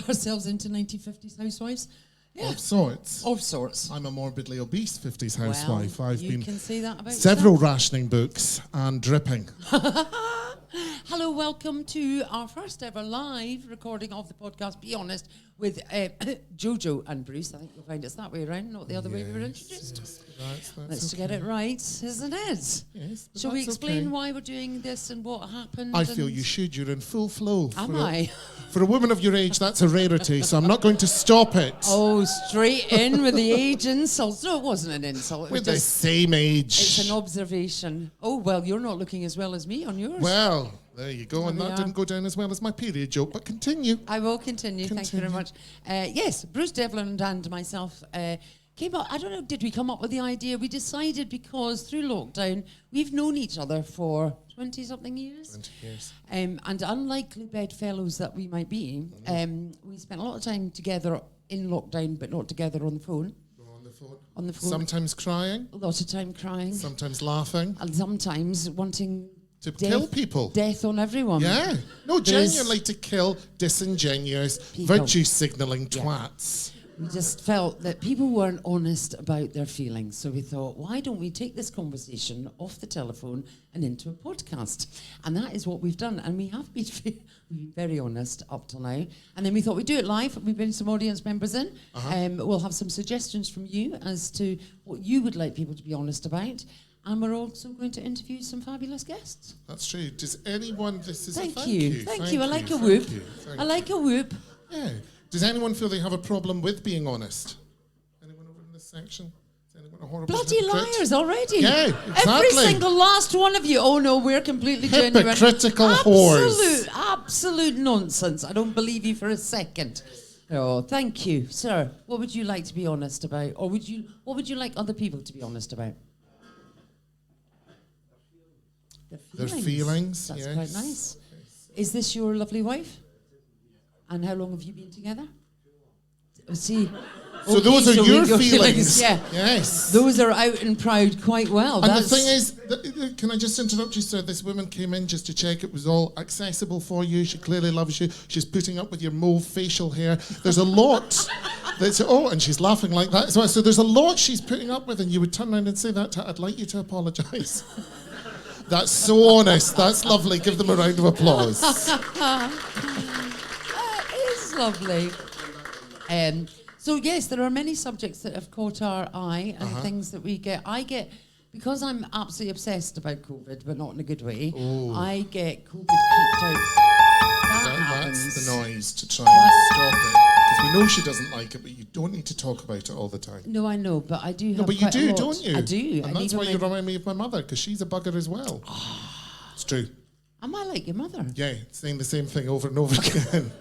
ourselves into 1950s housewives. Yeah. Of sorts. Of sorts. I'm a morbidly obese 50s housewife. Well, I've you been can say that about several yourself. rationing books and dripping. Hello, welcome to our first ever live recording of the podcast, Be Honest, with Jojo and Bruce. I think you'll find it's that way around, not the other way we were introduced. Yes, Let's get it right, isn't it? Yes, but Shall we that's explain okay. why we're doing this and what happened? I feel you should. You're in full flow. Am I? For a woman of your age, that's a rarity, so I'm not going to stop it. Oh, straight in with the age insults. No, it wasn't an insult. We're the same age. It's an observation. Oh, well, you're not looking as well as me on yours. Well, there you go, and There we that are. didn't go down as well as my period joke, but continue. I will continue. Thank you very much. Yes, Bruce Devlin and myself came up. I don't know, did we come up with the idea? We decided because through lockdown, we've known each other for 20-something years. 20 years. And unlikely bedfellows that we might be, we spent a lot of time together in lockdown, but not together on the phone. On the phone. On the phone. Sometimes crying. A lot of time crying. Sometimes laughing. And sometimes wanting To kill people. Death on everyone. Yeah. No, There's- genuinely to kill disingenuous, People. virtue signalling Yeah. twats. We just felt that people weren't honest about their feelings. So we thought, why don't we take this conversation off the telephone and into a podcast? And that is what we've done. And we have been very honest up till now. And then we thought we'd do it live. We bring some audience members in. We'll have some suggestions from you as to what you would like people to be honest about. And we're also going to interview some fabulous guests. That's true. Does anyone... This is Thank a you. Thank you. I like a thank whoop. you, thank I like a whoop. Yeah. Does anyone feel they have a problem with being honest? Anyone over in this section? Is anyone a horrible Bloody hypocrite? liars already. Yeah, Every exactly. single last one of you. Oh no, we're completely genuine. Hypocritical whores. Absolute nonsense. I don't believe you for a second. Oh, thank you, sir. What would you like to be honest about? Or what would you like other people to be honest about? Their feelings, That's yes. quite nice. Is this your lovely wife? And how long have you been together? See. So those are your feelings. Yeah. Yes. Those are out and proud quite well. And the thing is, can I just interrupt you, sir? This woman came in just to check it was all accessible for you. She clearly loves you. She's putting up with your mauve facial hair. There's a lot. And she's laughing like that. So there's a lot she's putting up with, and you would turn around and say that to her. I'd like you to apologise. That's so honest. That's lovely. Give them a round of applause. It's lovely. So yes, there are many subjects that have caught our eye and things that we get. I get, because I'm absolutely obsessed about COVID, but not in a good way. Ooh. I get COVID creeped out. That's the noise to try and stop it. Because we know she doesn't like it, but you don't need to talk about it all the time. No, I know, but I do have No, but you quite a do, lot. don't you? I do. And that's why you remind me of my mother, because she's a bugger as well. It's true. Am I like your mother? Yeah, saying the same thing over and over again.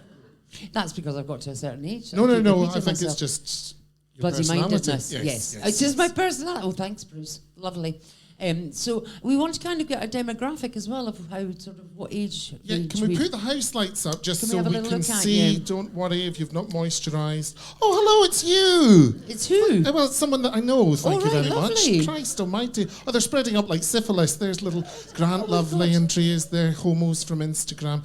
That's because I've got to a certain age. No, keep I repeating think myself. it's just your Bloody personality. mindedness. Yes. It's just my personality. Oh, thanks, Bruce. Lovely. So we want to kind of get a demographic as well of how sort of what age. Yeah, range can we put the house lights up just Can we so have a we little can look at see? you? Don't worry if you've not moisturised. Oh, hello, it's you. It's who? Well, it's someone that I know. Thank you right, very lovely. much. Christ almighty. Oh, they're spreading up like syphilis. There's little Grant my Lovely God. Andreas there, homos from Instagram.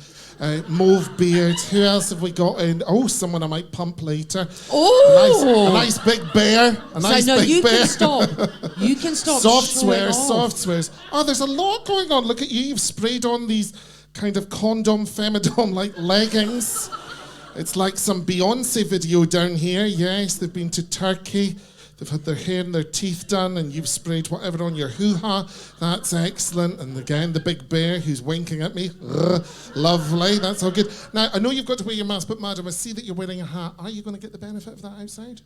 Mauve beard. Who else have we got in? Oh, someone I might pump later. Oh! A nice big bear. A nice so no, big you bear. can stop. You can stop. Soft showing swears, off. soft swears. Oh, there's a lot going on. Look at you. You've sprayed on these kind of condom, femidom like leggings. It's like some Beyonce video down here. Yes, they've been to Turkey. They've had their hair and their teeth done, and you've sprayed whatever on your hoo-ha. That's excellent. And again, the big bear who's winking at me. Lovely. That's all good. Now, I know you've got to wear your mask, but madam, I see that you're wearing a hat. Are you going to get the benefit of that outside?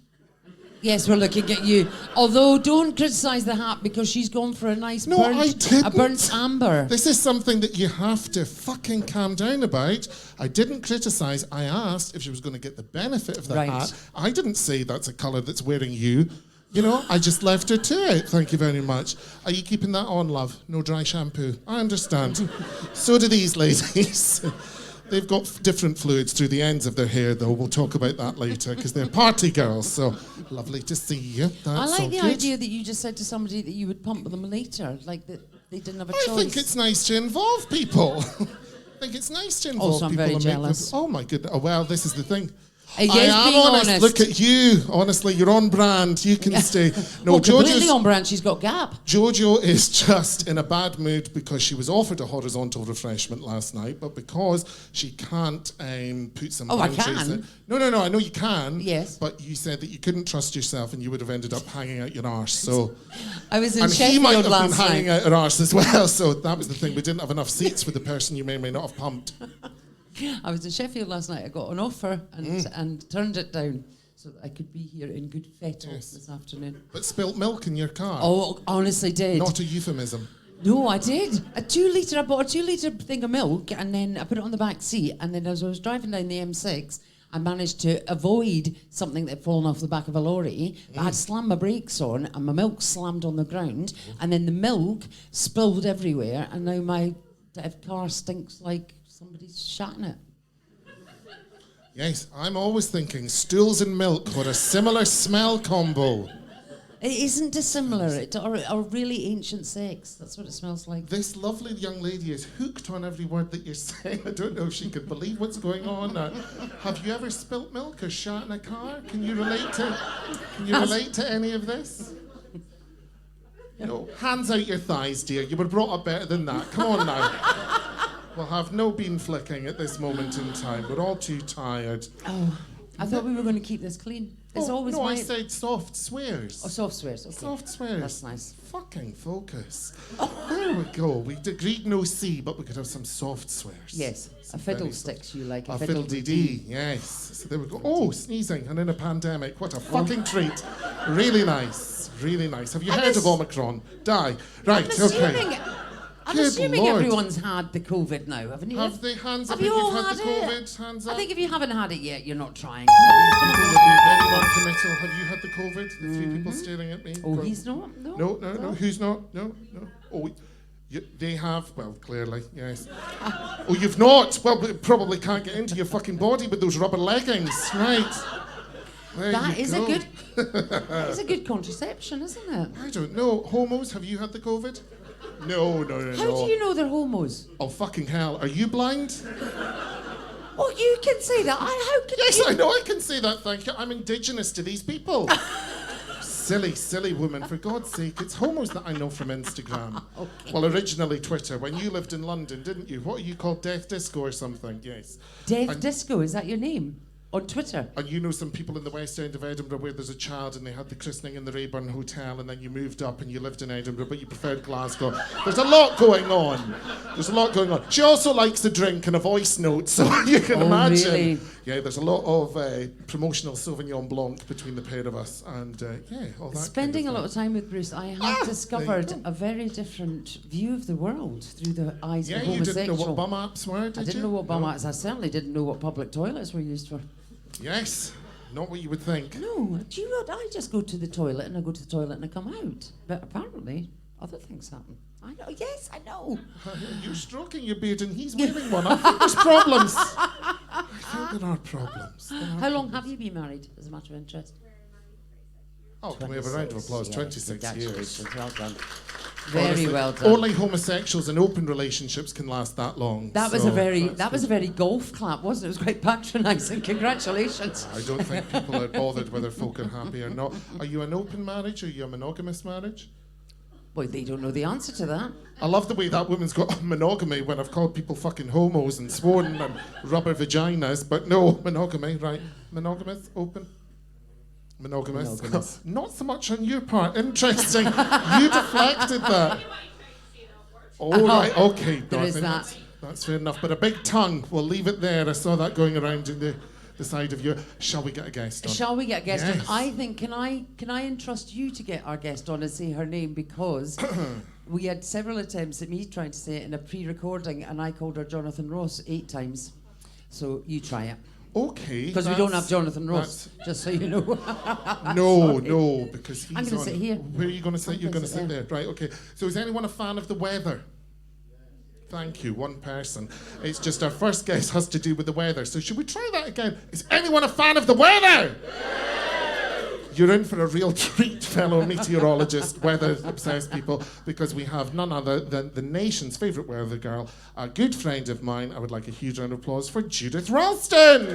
Yes, we're looking at you. Although, don't criticise the hat because she's gone for a nice No, I didn't. a burnt amber. This is something that you have to fucking calm down about. I didn't criticise. I asked if she was going to get the benefit of the Right. hat. I didn't say that's a colour that's wearing you. You know, I just left her to it. Thank you very much. Are you keeping that on, love? No dry shampoo. I understand. So do these ladies. They've got different fluids through the ends of their hair, though. We'll talk about that later, because they're party girls. So lovely to see you. That's I like all the good. idea that you just said to somebody that you would pump them later, like that they didn't have a choice. I think it's nice to involve people. I think it's nice to involve Also, I'm people. very and make them- jealous. oh my goodness. Oh, well, this is the thing. Yes, I am being honest. Look at you. Honestly, you're on brand. You can stay. No, completely on brand. She's got gap. Jojo is just in a bad mood because she was offered a horizontal refreshment last night, but because she can't put some boundaries I can. in. No, I know you can. Yes. But you said that you couldn't trust yourself and you would have ended up hanging out your arse. So. I was in and Sheffield he might have last been hanging night. out her arse as well. So that was the thing. We didn't have enough seats for the person you may or may not have pumped. I was in Sheffield last night. I got an offer and turned it down so that I could be here in good fettle this afternoon. But spilt milk in your car? Oh, honestly did. Not a euphemism. No, I did. I bought a 2 litre thing of milk and then I put it on the back seat, and then as I was driving down the M6, I managed to avoid something that had fallen off the back of a lorry. I had slammed my brakes on and my milk slammed on the ground, and then the milk spilled everywhere, and now my car stinks like somebody's shat in it. Yes, I'm always thinking stools and milk, what a similar smell combo. It isn't dissimilar, or really ancient sex. That's what it smells like. This lovely young lady is hooked on every word that you're saying. I don't know if she can believe what's going on. Have you ever spilt milk or shat in a car? Can you relate to any of this? No, hands out your thighs, dear. You were brought up better than that. Come on now. We'll have no bean flicking at this moment in time. We're all too tired. Oh, I thought we were going to keep this clean. It's always I said soft swears. Oh, soft swears. Okay. Soft swears. That's nice. Fucking focus. There we go. We agreed no C, but we could have some soft swears. Yes, a fiddlesticks you like. A fiddle-dee-dee, yes. So there we go. Oh, sneezing and in a pandemic. What a fucking treat. Really nice. Really nice. Have you heard of Omicron? Die. Right, okay. I'm assuming everyone's had the COVID now, haven't you? Have they? Hands up if if you've had the COVID. It? Hands up. I think if you haven't had it yet, you're not trying. People would be very non-committal. Have you had the COVID? The three people staring at me. Oh, he's not? No. Who's not? No. Oh, they have. Well, clearly, yes. Oh, you've not? Well, it probably can't get into your fucking body with those rubber leggings. Right. That is a good contraception, isn't it? I don't know. Homos, have you had the COVID? No. How do you know they're homos? Oh, fucking hell. Are you blind? Oh, you can say that. How can Yes, you? I know I can say that, thank you. I'm indigenous to these people. Silly woman. For God's sake, it's homos that I know from Instagram. Okay. Well, originally Twitter. When you lived in London, didn't you? What are you called? Death Disco or something? Yes. Death Disco, is that your name? On Twitter. And you know some people in the West End of Edinburgh where there's a child and they had the christening in the Rayburn Hotel and then you moved up and you lived in Edinburgh but you preferred Glasgow. There's a lot going on. She also likes a drink and a voice note, so you can imagine. Really? Yeah, there's a lot of promotional Sauvignon Blanc between the pair of us and all that. Spending kind a lot of time with Bruce, I have discovered there you go. a very different view of the world through the eyes of a you homosexual. didn't know what bum apps were, did you? I didn't know what bum apps. I certainly didn't know what public toilets were used for. Yes, not what you would think. No, do you know what? I just go to the toilet and I go to the toilet and I come out. But apparently, other things happen. I know, yes, I know. You're stroking your beard and he's waving one. I think there's problems. I think there are problems. How long have you been married, as a matter of interest? Oh, can we have a round of applause? 26 years. Well done. Honestly, Very well done. Only homosexuals in open relationships can last that long. That was a very golf clap, wasn't it? It was quite patronising. Congratulations. I don't think people are bothered whether folk are happy or not. Are you an open marriage or are you a monogamous marriage? Boy, they don't know the answer to that. I love the way that woman's got monogamy when I've called people fucking homos and sworn and rubber vaginas, but no, monogamy, right? Monogamous, open. Monogamous. Not so much on your part. Interesting. You deflected that. Oh, right. Okay. There is that. That's fair enough. But a big tongue. We'll leave it there. I saw that going around in the side of your... Shall we get a guest on? Shall we get a guest Yes. on? I think, can I entrust you to get our guest on and say her name, because we had several attempts at me trying to say it in a pre-recording and I called her Jonathan Ross 8 times. So you try it. Okay. Because we don't have Jonathan Ross, just so you know. No, because he's I'm going to sit here. Where are you going to sit? You're going to sit there. Right, okay. So is anyone a fan of the weather? Thank you, one person. It's just our first guest has to do with the weather. So should we try that again? Is anyone a fan of the weather? You're in for a real treat, fellow meteorologist, weather-obsessed people, because we have none other than the nation's favourite weather girl, a good friend of mine. I would like a huge round of applause for Judith Ralston.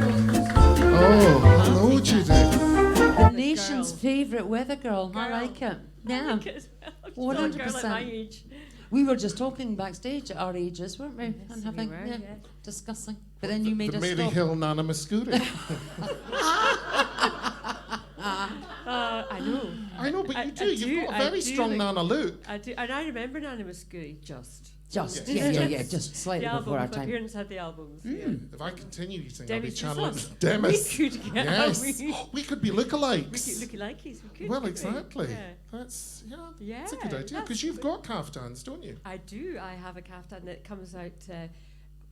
Oh, hello, Judith. The nation's favourite weather girl. I like it. Yeah. 100%. At my age. We were just talking backstage at our ages, weren't we? Yes, And having, we were, yeah, yeah. discussing. But then you made The us Mary stop. Hill Nana Muscuri. I know. I know, but you do. I You've got a very strong like- Nana look. I do, and I remember Nana Muscuri just. Just, Yes. yeah, just slightly The before our albums. My time. parents had the albums. If I continue eating, I'll be Demis channeling Roussos. Demis. We could get Yes. we We could be lookalikes. could looky-likeys. We could. Well, couldn't we? exactly. Yeah. That's Yeah, That's a good idea that's because you've good. got caftans, don't you? I do. I have a kaftan that comes out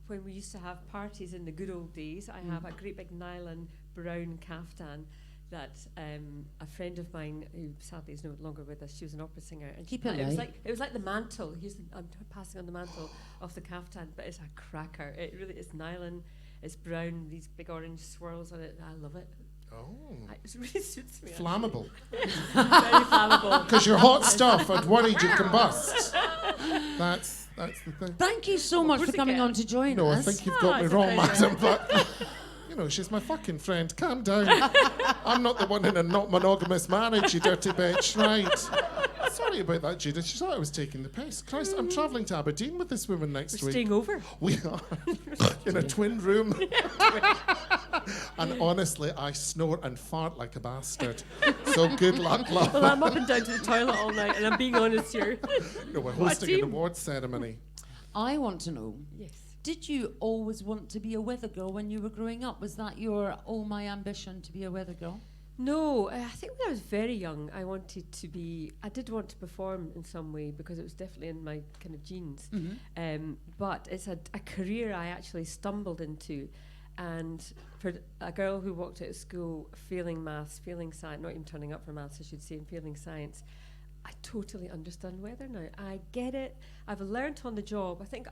when we used to have parties in the good old days. I have a great big nylon brown kaftan that a friend of mine, who sadly is no longer with us, she was an opera singer, and Keep she, it it was light. like the mantle. I'm passing on the mantle of the kaftan, but it's a cracker. It really is nylon. It's brown. These big orange swirls on it. I love it. Oh. It really suits me. Flammable. Very flammable. Because you're hot stuff and worried you'd combust. That's the thing. Thank you so much for Pussycat. coming on to join No, I us. think you've got me it's a wrong, pleasure. madam, but you know, she's my fucking friend. Calm down. I'm not the one in a not monogamous marriage, you dirty bitch. Right. Sorry about that, Judith. She thought I was taking the piss. Christ, I'm travelling to Aberdeen with this woman next We're week. staying over. We are in a twin room. And honestly, I snore and fart like a bastard. So good luck, love. Well, I'm up and down to the toilet all night, and I'm being honest here. No, we're What a hosting an team. awards ceremony. I want to know, Yes. did you always want to be a weather girl when you were growing up? Was that your, my ambition to be a weather girl? No, I think when I was very young, I did want to perform in some way because it was definitely in my kind of genes. But it's a career I actually stumbled into. And for a girl who walked out of school failing maths, failing science, not even turning up for maths, I should say, and failing science, I totally understand weather now. I get it. I've learnt on the job. I think,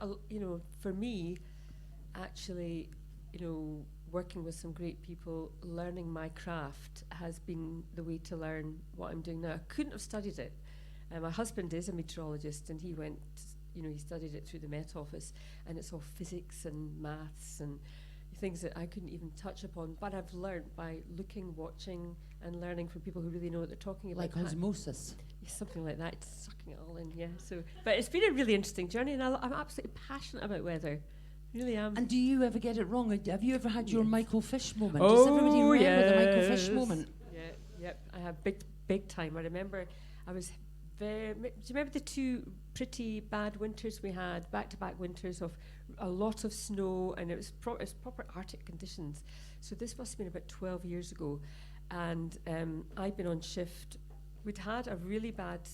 for me, actually, working with some great people, learning my craft has been the way to learn what I'm doing now. I couldn't have studied it. My husband is a meteorologist, and he went, he studied it through the Met Office, and it's all physics and maths and things that I couldn't even touch upon. But I've learned by looking, watching, and learning from people who really know what they're talking about. Like osmosis. Yeah, something like that. It's sucking it all in, yeah. So, but it's been a really interesting journey, and I'm absolutely passionate about weather. Really am. And do you ever get it wrong? Have you ever had your Michael Fish moment? Does everybody remember the Michael Fish moment? Yeah, yep. I have big time. I remember I was do you remember the two pretty bad winters we had, back-to-back winters of a lot of snow, and it was proper Arctic conditions. So this must have been about 12 years ago, and I'd been on shift. We'd had a really bad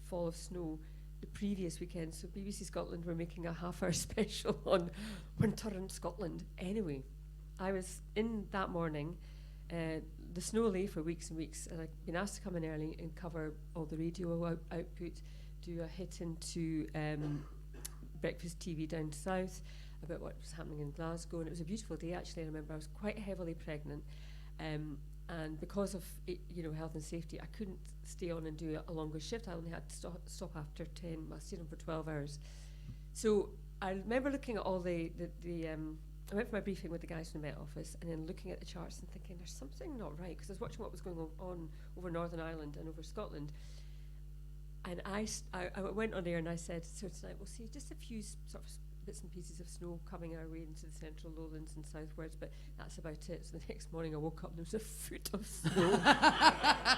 fall of snow the previous weekend, so BBC Scotland were making a half-hour special on winter in Scotland. Anyway, I was in that morning. The snow lay for weeks and weeks, and I'd been asked to come in early and cover all the radio output, do a hit into breakfast TV down south about what was happening in Glasgow, and it was a beautiful day actually. I remember I was quite heavily pregnant, and because of health and safety, I couldn't stay on and do a longer shift. I only had to stop after 10. I stayed on for 12 hours. So I remember looking at all I went for my briefing with the guys from the Met Office, and then looking at the charts and thinking there's something not right, because I was watching what was going on over Northern Ireland and over Scotland. And I went on there and I said, so tonight we'll see just a few sort of bits and pieces of snow coming our way into the central lowlands and southwards, but that's about it. So the next morning I woke up and there was a foot of snow. I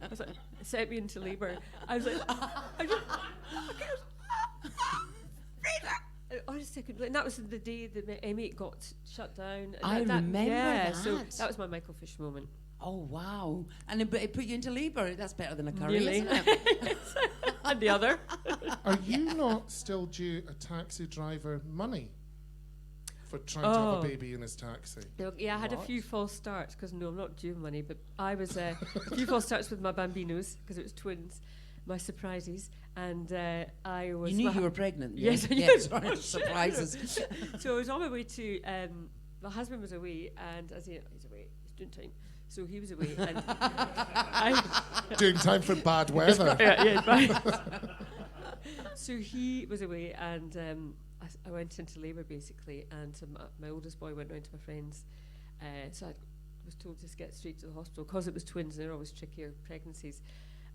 was like, it sent me into labour. I was like, honestly, and that was the day the M8 got shut down. I remember yeah, that. so that was my Michael Fish moment. Oh, wow. And it put you into labour. That's better than a curry, Nearly. isn't it? And the other. Are you not still due a taxi driver money for trying to have a baby in his taxi? No, yeah, I had a few false starts, because I'm not due money, but I was a few false starts with my bambinos, because it was twins. my surprises, and I was. You knew you were pregnant. Yeah? Yes, I knew. Yes, sorry, surprises. So I was on my way to. My husband was away, and as he's away, he's doing time. So he was away, and doing time for bad weather. yeah, right. So he was away, and I went into labour basically, and so my oldest boy went round to my friends. So I was told to get straight to the hospital because it was twins, and they're always trickier pregnancies.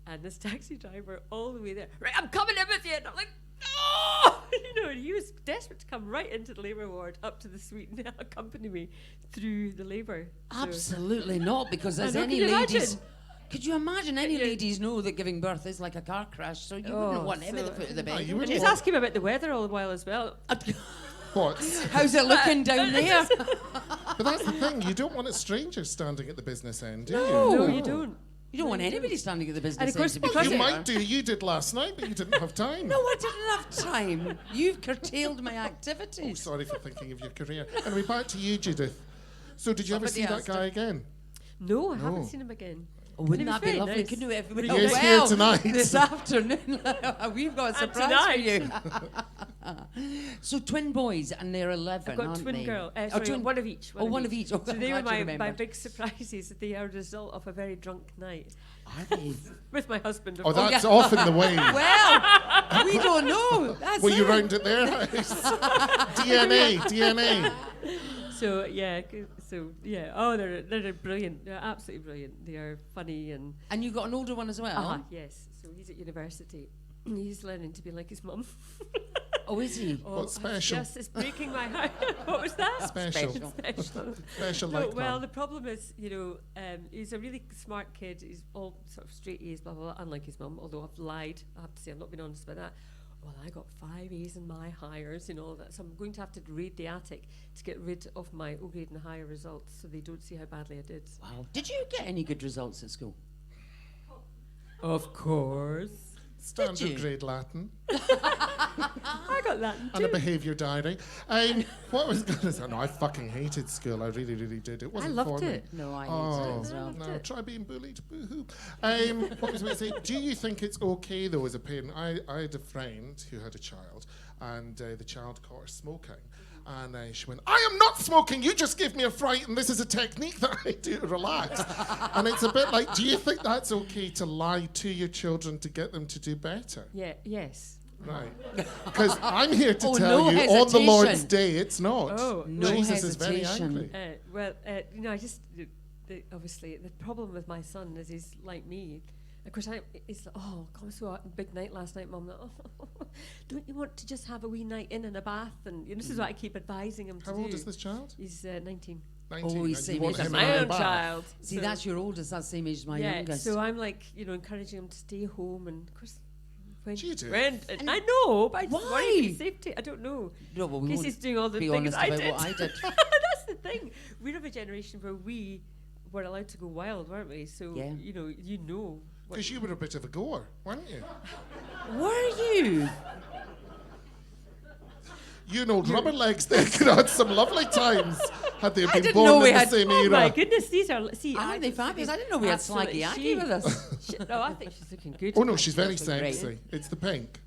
And this taxi driver all the way there, right, I'm coming in with you. And I'm like, no! And he was desperate to come right into the labour ward, up to the suite, and accompany me through the labour. Absolutely not, because as I know, any can you ladies... imagine? Could you imagine? Any ladies know that giving birth is like a car crash, so you wouldn't want him at the foot of the bed. And he's asking me about the weather all the while as well. What? How's it looking down there? But that's the thing, you don't want a stranger standing at the business end, do you? No, you don't. You don't want anybody standing at the business of course, end to be because You clear. might do, you did last night, but you didn't have time. No, I didn't have time. You've curtailed my Oh, activities. sorry for thinking of your career. Anyway, back to you, Judith. So did you ever see Somebody that guy again? No, I haven't seen him again. Oh, wouldn't He was that be very lovely? nice. Couldn't everybody? He is here tonight. This afternoon. We've got a surprise for you. So twin boys, and they're 11, I've got aren't twin they? girl. Oh, Sorry, twin- one of each. one of each. Oh, So I'm they were glad you my remembered. big surprises. They are a result of a very drunk night Are they? with my husband. Of Oh, course. that's often the way. Well, we don't know. That's Were you it. round at their house? DNA. So yeah, so yeah. Oh, they're brilliant. They're absolutely brilliant. They are funny and. And you got an older one as well? Yes. So he's at university. He's learning to be like his mum. Oh, is he? What's special? Yes, it's breaking my heart. What was that? Special. Special. Special No, like well, mum. the problem is, he's a really smart kid. He's all sort of straight A's, blah, blah, blah, unlike his mum, although I've lied. I have to say, I'm not being honest about that. Well, I got 5 A's in my hires, all that. So I'm going to have to raid the attic to get rid of my O grade and higher results so they don't see how badly I did. Wow. Did you get any good results at school? Of course. Standard you? grade Latin I got that and a too. behaviour diary. What was going to say? No, I fucking hated school. I really, really did. It wasn't loved for me. it. No, I hated Oh, it as well. no, try being bullied. Boo-hoo. What was I going to say? Do you think it's okay, though, as a parent? I had a friend who had a child, and the child caught her smoking. And she went, I am not smoking, you just give me a fright, and this is a technique that I do to relax. And it's a bit like, do you think that's okay to lie to your children to get them to do better? Yeah, yes. Right. Because I'm here to Oh, tell no you, on the Lord's hesitation. day, it's not. Oh, no Jesus is very hesitation. angry. I just, obviously, the problem with my son is he's like me. Of course, it's like, oh, God, so a big night last night, Mum. Oh, don't you want to just have a wee night in and a bath? And this is what I keep advising him to do. How old is this child? He's 19. 19. Oh, he's and same you want age as him my in My a own bath. child. See, So- that's your oldest, that's the same age as my yeah, youngest. so I'm like, encouraging him to stay home. And of course, Judith. I know, but I just worry for Why? his safety. I don't know. No, well, we In case won't he's doing all the be things honest I about did. what I did. That's the thing. We're of a generation where we were allowed to go wild, weren't we? So, Yeah. you know. what- Because you were a bit of a goer, weren't you? Were you? You and old rubber legs there could have had some lovely times had they been didn't born know in we the had- same Oh era. my goodness, these are. See, Aren't they just think fabulous? I didn't know we had absolutely Slaggy Aggie she- with us. No, I think she's looking good. Oh no, she's very That's great. sexy. It's the pink.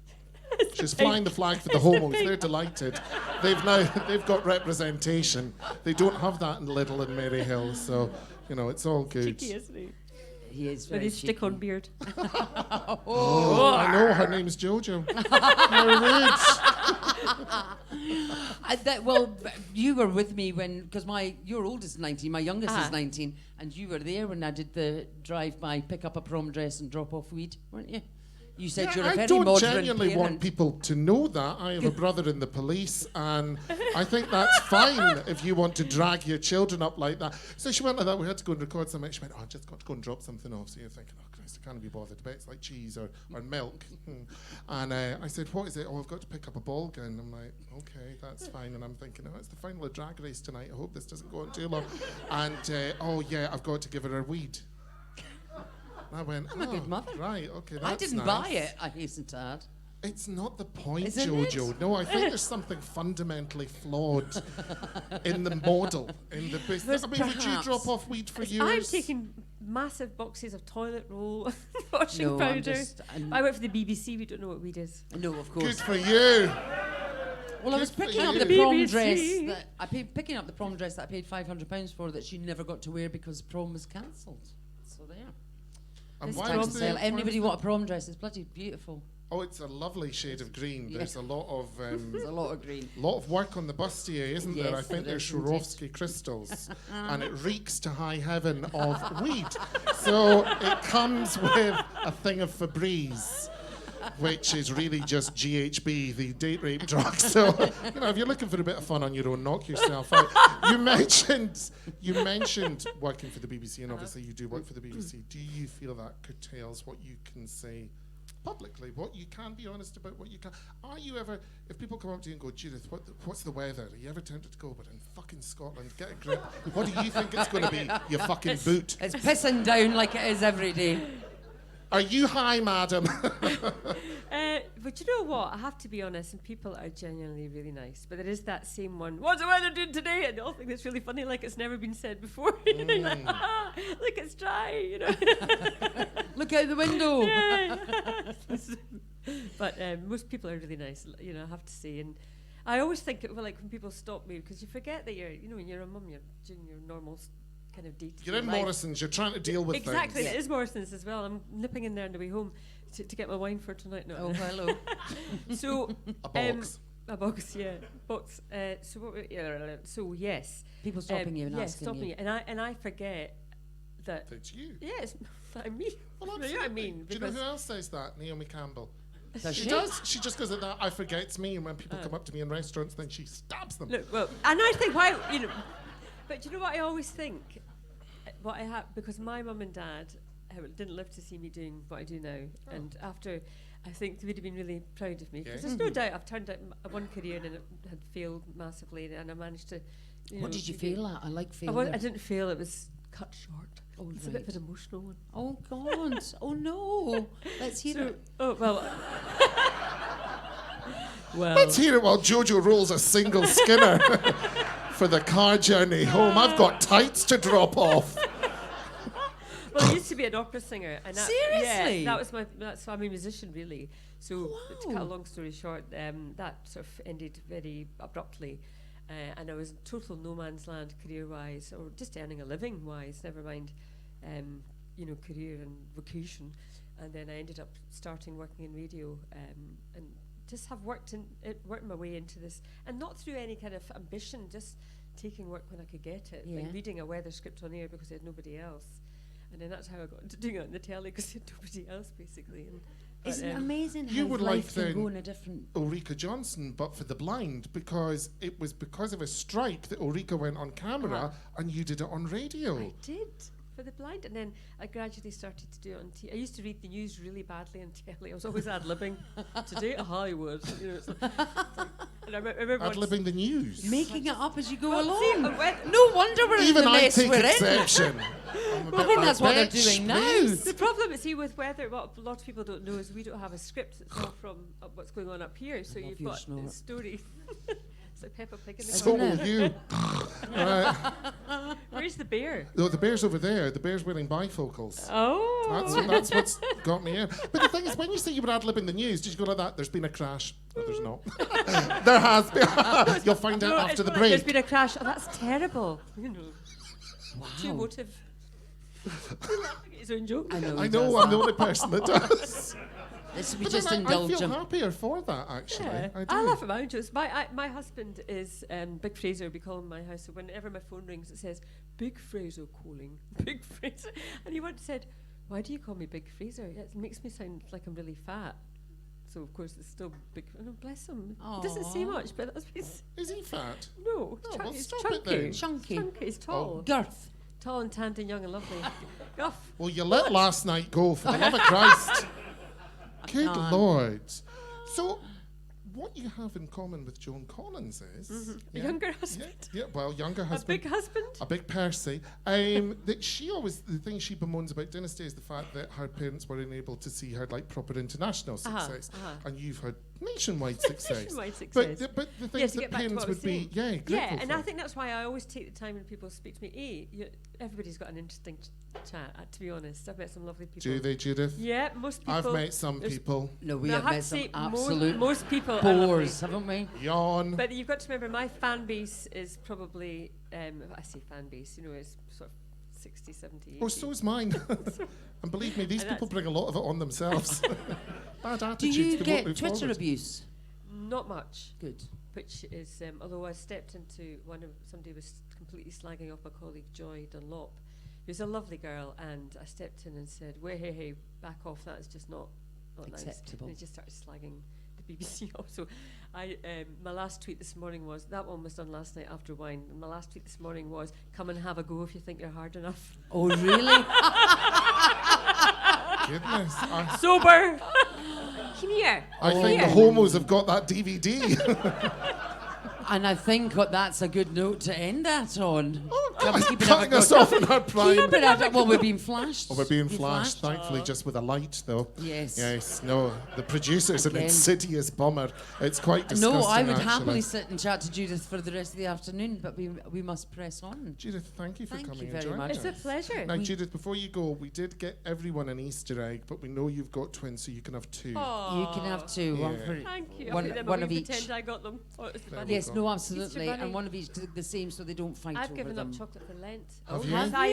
She's flying the flag for the homos. They're delighted. They've got representation. They don't have that in Little and Maryhill, so it's all good. Cheeky, isn't he? He is With very his stick-on cheeky. beard. Oh, I know her name's Jojo. How rude. Well, you were with me because your oldest is 19, my youngest is Ah. 19, and you were there when I did the drive-by, pick up a prom dress and drop off weed, weren't you? You said you're a I very don't modern genuinely parent. want people to know that. I have a brother in the police, and I think that's fine if you want to drag your children up like that. So she went like that. We had to go and record something. She went, I've just got to go and drop something off. So you're thinking, oh, Christ, I can't be bothered. I bet it's like cheese or milk. And I said, what is it? Oh, I've got to pick up a ball gown. I'm like, okay, that's fine. And I'm thinking, oh, it's the final of Drag Race tonight. I hope this doesn't go on too long. And, oh, yeah, I've got to give her weed. I went, I'm a good mother. Right, okay, that's I didn't nice. buy it, I hasten to add. It's not the point, Isn't Jojo. it? No, I think there's something fundamentally flawed in the model, in the business. I mean, would you Perhaps. drop off weed for years? I'm taking massive boxes of toilet roll, washing No, powder. I'm I work for the BBC. We don't know what weed is. No, of Good course. for you. Well, I was Good for picking up you. the prom BBC. dress that I paid. Picking up the prom dress that I paid £500 for that she never got to wear because prom was cancelled. So there. And This why time was to the- Sale. why Anybody was want a prom dress? It's bloody beautiful. Oh, it's a lovely shade of green. Yeah. There's a lot of There's a lot of green. lot of work on the bustier, isn't there? I Yes, think there they're is indeed. Swarovski crystals, and it reeks to high heaven of weed. So it comes with a thing of Febreze, which is really just GHB, the date rape drug. So if you're looking for a bit of fun on your own, knock yourself out. You mentioned working for the BBC, and obviously you do work for the BBC. Do you feel that curtails what you can say publicly, what you can be honest about, what you can? Are you ever, if people come up to you and go, Judith, what's the weather? Are you ever tempted to go, but in fucking Scotland, get a grip. What do you think it's going to be, you fucking boot? It's pissing down like it is every day. Are you high, madam? But you know what? I have to be honest, and people are genuinely really nice. But there is that same one, what's the weather doing today? And they all think it's really funny, like it's never been said before. You're like, look, it's dry, Look out the window. Yeah. But most people are really nice, I have to say. And I always think, when people stop me, because you forget that when you're a mum, you're doing your normal kind of day-to-day You're in life. Morrison's, you're trying to deal with Exactly, things. it is Morrison's as well. I'm nipping in there on the way home to get my wine for tonight. No. Oh, hello. So A box. a box, yeah, box. So what? Yeah, so yes. People stopping you and yeah, asking stopping you. you, and I forget that. It's you. Yeah, it's not me. Well, You know what I mean? Do you know Because- who else says that? Naomi Campbell. Does She she? does. She just goes at that. I forget it's me, and when people come up to me in restaurants, then she stabs them. Look, well, and I think why but you know what I always think, what I have, because my mum and dad didn't live to see me doing what I do now, and after, I think they would have been really proud of me, because there's no doubt I've turned out one career and it had failed massively, and I managed to. What did you fail at? I like I failure. didn't fail. It was cut short. Oh, It's a bit of right. an emotional one. Oh, God. Oh, no. Let's hear it. Oh well. Well. Let's hear it while Jojo rolls a single Skinner for the car journey home. I've got tights to drop off. Well, I used to be an opera singer, and that, Seriously? yeah, that's why I'm a musician, really. So to cut a Wow. long story short, that sort of ended very abruptly, and I was in total no man's land career-wise, or just earning a living-wise. Never mind, career and vocation. And then I ended up starting working in radio, and just have worked my way into this, and not through any kind of ambition, just taking work when I could get it, like Yeah. reading a weather script on air because I had nobody else. And then that's how I got into doing it on the telly, because I had nobody else, basically. And Isn't it amazing you how would life like can go then- in a different... Ulrika Johnson, but for the blind, because it was because of a strike that Ulrika went on camera and you did it on radio. I did, for the blind. And then I gradually started to do it on TV. I used to read the news really badly on telly. I was always ad-libbing. Today at Hollywood. And I remember once- Ad-libbing the news. Making it up as you go Well, see, along. when- No wonder we're Even in the I mess take we're in. exception. Well, I think that's what they're doing now. The problem is, with weather, what a lot of people don't know is we don't have a script. It's all from what's going on up here. So love you've your got snort. a story. It's like Peppa Pig in the So corner. will you. Right. Where's the bear? No, the bear's over there. The bear's wearing bifocals. Oh. That's what's got me in. But the thing is, when you say you were ad-libbing the news, did you go like that? There's been a crash. No, there's not. There has been. You'll find out No, after it's the not like There's break. been a crash. Oh, that's terrible. Too Wow. emotive. Laughing at his own joke. I know. I he know, does I'm that. the only person that does. This would be But just then I feel indulgent. happier for that, actually. Yeah. I do. I laugh at my own jokes. My husband is Big Fraser, we call him in my house. So whenever my phone rings, it says, Big Fraser calling. Big Fraser. And he once said, why do you call me Big Fraser? It makes me sound like I'm really fat. So, of course, it's still big. Oh, bless him. He doesn't say Aw. much, but that's what he's... Is he fat? No, Oh, well, he's stop chunky. it then. Chunky. Chunky. He's tall. Girth. Tall and tanned and young and lovely. Guff. Well, you let last night go, for the love of Christ. Good can't. Lord. So, what you have in common with Joan Collins is... A younger husband. Yeah, well, younger A husband. big husband. A big Percy. That she always, the thing she bemoans about Dynasty is the fact that her parents were unable to see her like proper international success, and you've had nationwide success. Nationwide success. But the thing Yes, is to that get back to parents what I was would be, saying. grateful And for. I think that's why I always take the time when people speak to me. Everybody's got an interesting chat. To be honest, I've met some lovely people. Do they, Judith? Yeah, most people. I've met some there's- people. No, we Now, have I met have to some say, absolute most people are lovely. bores, haven't we? Yawn. But you've got to remember, my fan base is probably, I say fan base, it's sort of 60, 70, 80. Oh, so is mine. And believe me, these And people that's- bring a lot of it on themselves. Bad Do attitudes you they won't get move Twitter forward. abuse? Not much, Good. which is, although I stepped into somebody was completely slagging off my colleague Joy Dunlop, who's a lovely girl, and I stepped in and said, hey, back off, that is just not Acceptable. nice. And he just started slagging the BBC off. So my last tweet this morning was, that one was done last night after wine, and my last tweet this morning was, come and have a go if you think you're hard enough. Oh, really? Goodness. Sober! Come here. I Come think here. the homos have got that DVD. And I think that's a good note to end that on. Oh, Come God, keep it cutting up, us off in our prime. Keep it up. Well, we're being flashed. Oh, we're being Be flashed, thankfully, just with a light, though. Yes. Yes, no, the producer's an Again. insidious bummer. It's quite disgusting, No, I would actually. happily sit and chat to Judith for the rest of the afternoon, but we must press on. Judith, thank you for Thank coming you and very joining much. It's a us. pleasure. Now, Judith, before you go, we did get everyone an Easter egg, but we know you've got twins, so you can have two. Aw. You can have two. One Yeah. for Thank you. One- I'll put them one away of and each. pretend I got them. Oh, it's There funny. we Yes, go. no, absolutely, bunny. and one of each the same, so they don't fight I've over given them. up chocolate for Lent. Have you? Yes, I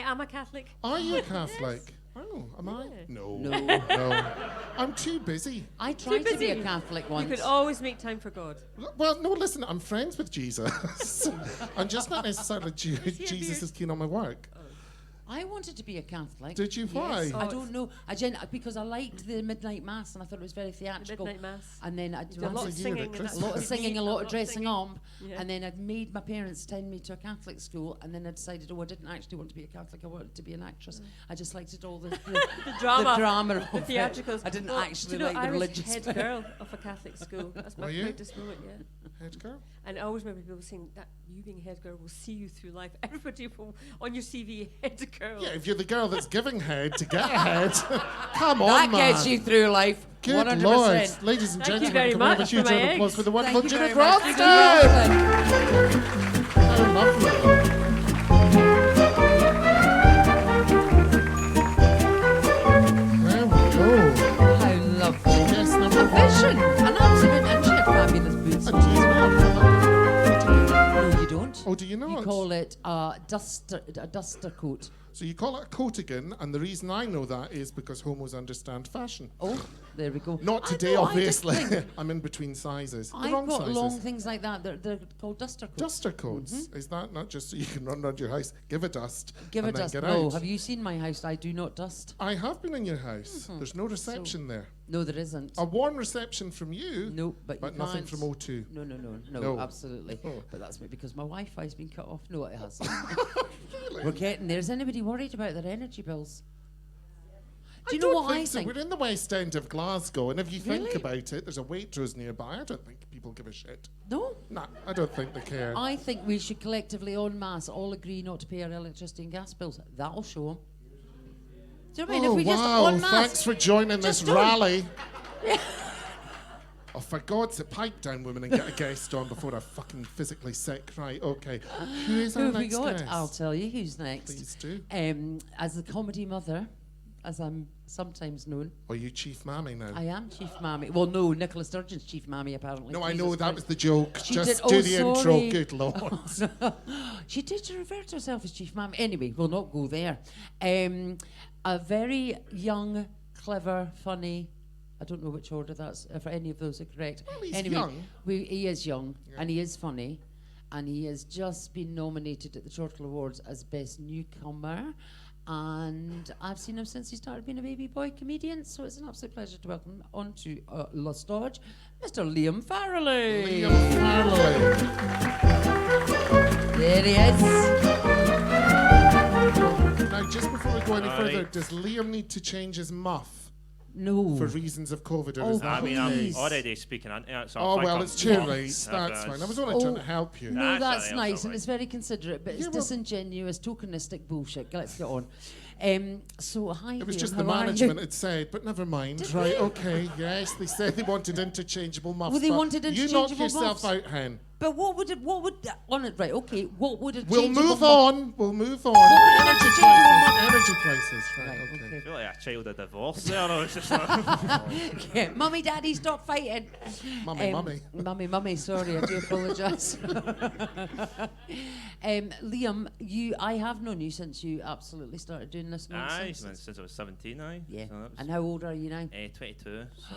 am a Catholic. Are you a Catholic? Oh, am I? Yeah. No. No. No. I'm too busy. I tried to be a busy. Catholic You once. could always make time for God. Well, no, listen, I'm friends with Jesus. I'm just not necessarily he a Jesus beard? is keen on my work. I wanted to be a Catholic. Did you? Why? Yes, I Oh, don't know. Because I liked the midnight mass and I thought it was very theatrical. Midnight Mass. And then I You do a lot Once of a year singing. at and Christmas. a lot of singing, a lot of dressing singing. up, Yeah. and then I'd made my parents send me to a Catholic school, and then I decided, I didn't actually want to be a Catholic. I wanted to be an actress. I just liked it all the Drama. the drama, The of it. theatricals. I didn't Well, actually do you know, like the I religious was head bit. girl of a Catholic school. That's my Were you? proudest moment, yeah. Head girl? And I always remember people saying that you being head girl will see you through life. Everybody will, on your CV, head girl. Yeah, if you're the girl that's giving head to get ahead, come on, That man. gets you through life. Good 100%. Lord. Ladies and Thank you gentlemen, very can we have a much huge for my round of applause eggs. for the wonderful Thank you Judith very much. Ralston? Judith How lovely. There we go. How lovely. Yes, number A one. vision. An absolute, and she had fabulous boots. And do you know? No, you don't. Oh, do you not? You call it a duster coat. So you call it a coatigan, and the reason I know that is because homos understand fashion. Oh, there we go. Not I today, know, I obviously. just think I'm in between sizes. The I've wrong got sizes. long things like that. They're called duster coats. Duster coats. Is that not just so you can run around your house, give a dust, Give and a then dust. get No, out? have you seen my house? I do not dust. I have been in your house. There's no reception there. No, there isn't. A warm reception from you, No, but you nothing can't. from O2. No, No. absolutely. Oh. But that's because my Wi-Fi's been cut off. No, it hasn't. Really? We're getting there. Is anybody worried about their energy bills? Do you don't know what I so. think? We're in the West End of Glasgow, and if you think Really? about it, there's a Waitrose nearby. I don't think people give a shit. No. Nah, I don't think they care. I think we should collectively, en masse, all agree not to pay our electricity and gas bills. That'll show them. Do you know what I mean? Oh, If we just wow, en masse, thanks for joining this Just do it. rally. Oh, for God's sake, pipe down, women, and get a guest on before I fucking physically sick. Right, okay. Who is Who our have we next got? guest? I'll tell you who's next. Please do. As the comedy mother, as I'm sometimes known, Are you Chief Mammy now? I am Chief Mammy. Well, no, Nicola Sturgeon's Chief Mammy, apparently. No, I Jesus know that Christ. was the joke. She Just did- do oh, the intro. sorry. Good Lord. She did refer to herself as Chief Mammy. Anyway, we'll not go there. A very young, clever, funny. I don't know which order that's, if any of those are correct. Well, he's anyway, young. He is young, Yeah. and he is funny, and he has just been nominated at the Chortle Awards as Best Newcomer. And I've seen him since he started being a baby boy comedian, so it's an absolute pleasure to welcome on to Lost Dodge, Mr. Liam Farrelly. Liam Farrelly. There he is. Now, just before we go any further, does Liam need to change his muff? No. for reasons of COVID? Or Oh, is that I mean, please. I'm already speaking into it, so I Oh, think well, I'm- it's too Yeah. late. That's Okay. fine. I was only trying to help you. No, That's that's all right, nice, that's all and it's very considerate, but it's Yeah, well- disingenuous, tokenistic bullshit. Let's get on. So, hi, It was Liam, just the how are you? management had said, but never mind. Did Right, they? okay, yes, they said they wanted interchangeable muffs. Well, they but wanted You interchangeable knock yourself muffs. out, hen. But what would on it, right, okay, what would a We'll changeable move muff- on. We'll move on. would an Energy interchangeable prices. Energy prices. Right, Right, okay. I feel like a child of divorce there. I was just like, Yeah, Mummy, Daddy, stop fighting. Mummy. Sorry, I do apologise. Liam, I have known you since you absolutely started doing this aye, nonsense. since I was 17, aye. Yeah. So that was, And how old are you now? 22, so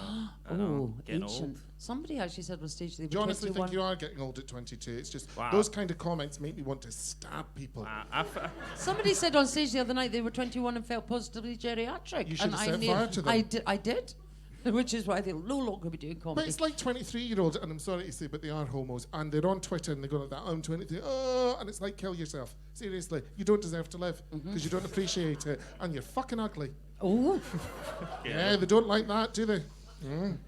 I know, getting ancient. old. Somebody actually said on stage they were Do you honestly 21. think you are getting old at 22? It's just Wow. those kind of comments make me want to stab people. Somebody said on stage the other night they were 21 and felt positively geriatric. You should and have set I fire to them. I did. Which is why they'll no longer be doing But comedy. it's like 23-year-olds, and I'm sorry to say, but they are homos, and they're on Twitter and they go like that, I'm 23, and it's like, kill yourself. Seriously, you don't deserve to live, because you don't appreciate it, and you're fucking ugly. Oh, Yeah, they don't like that, do they?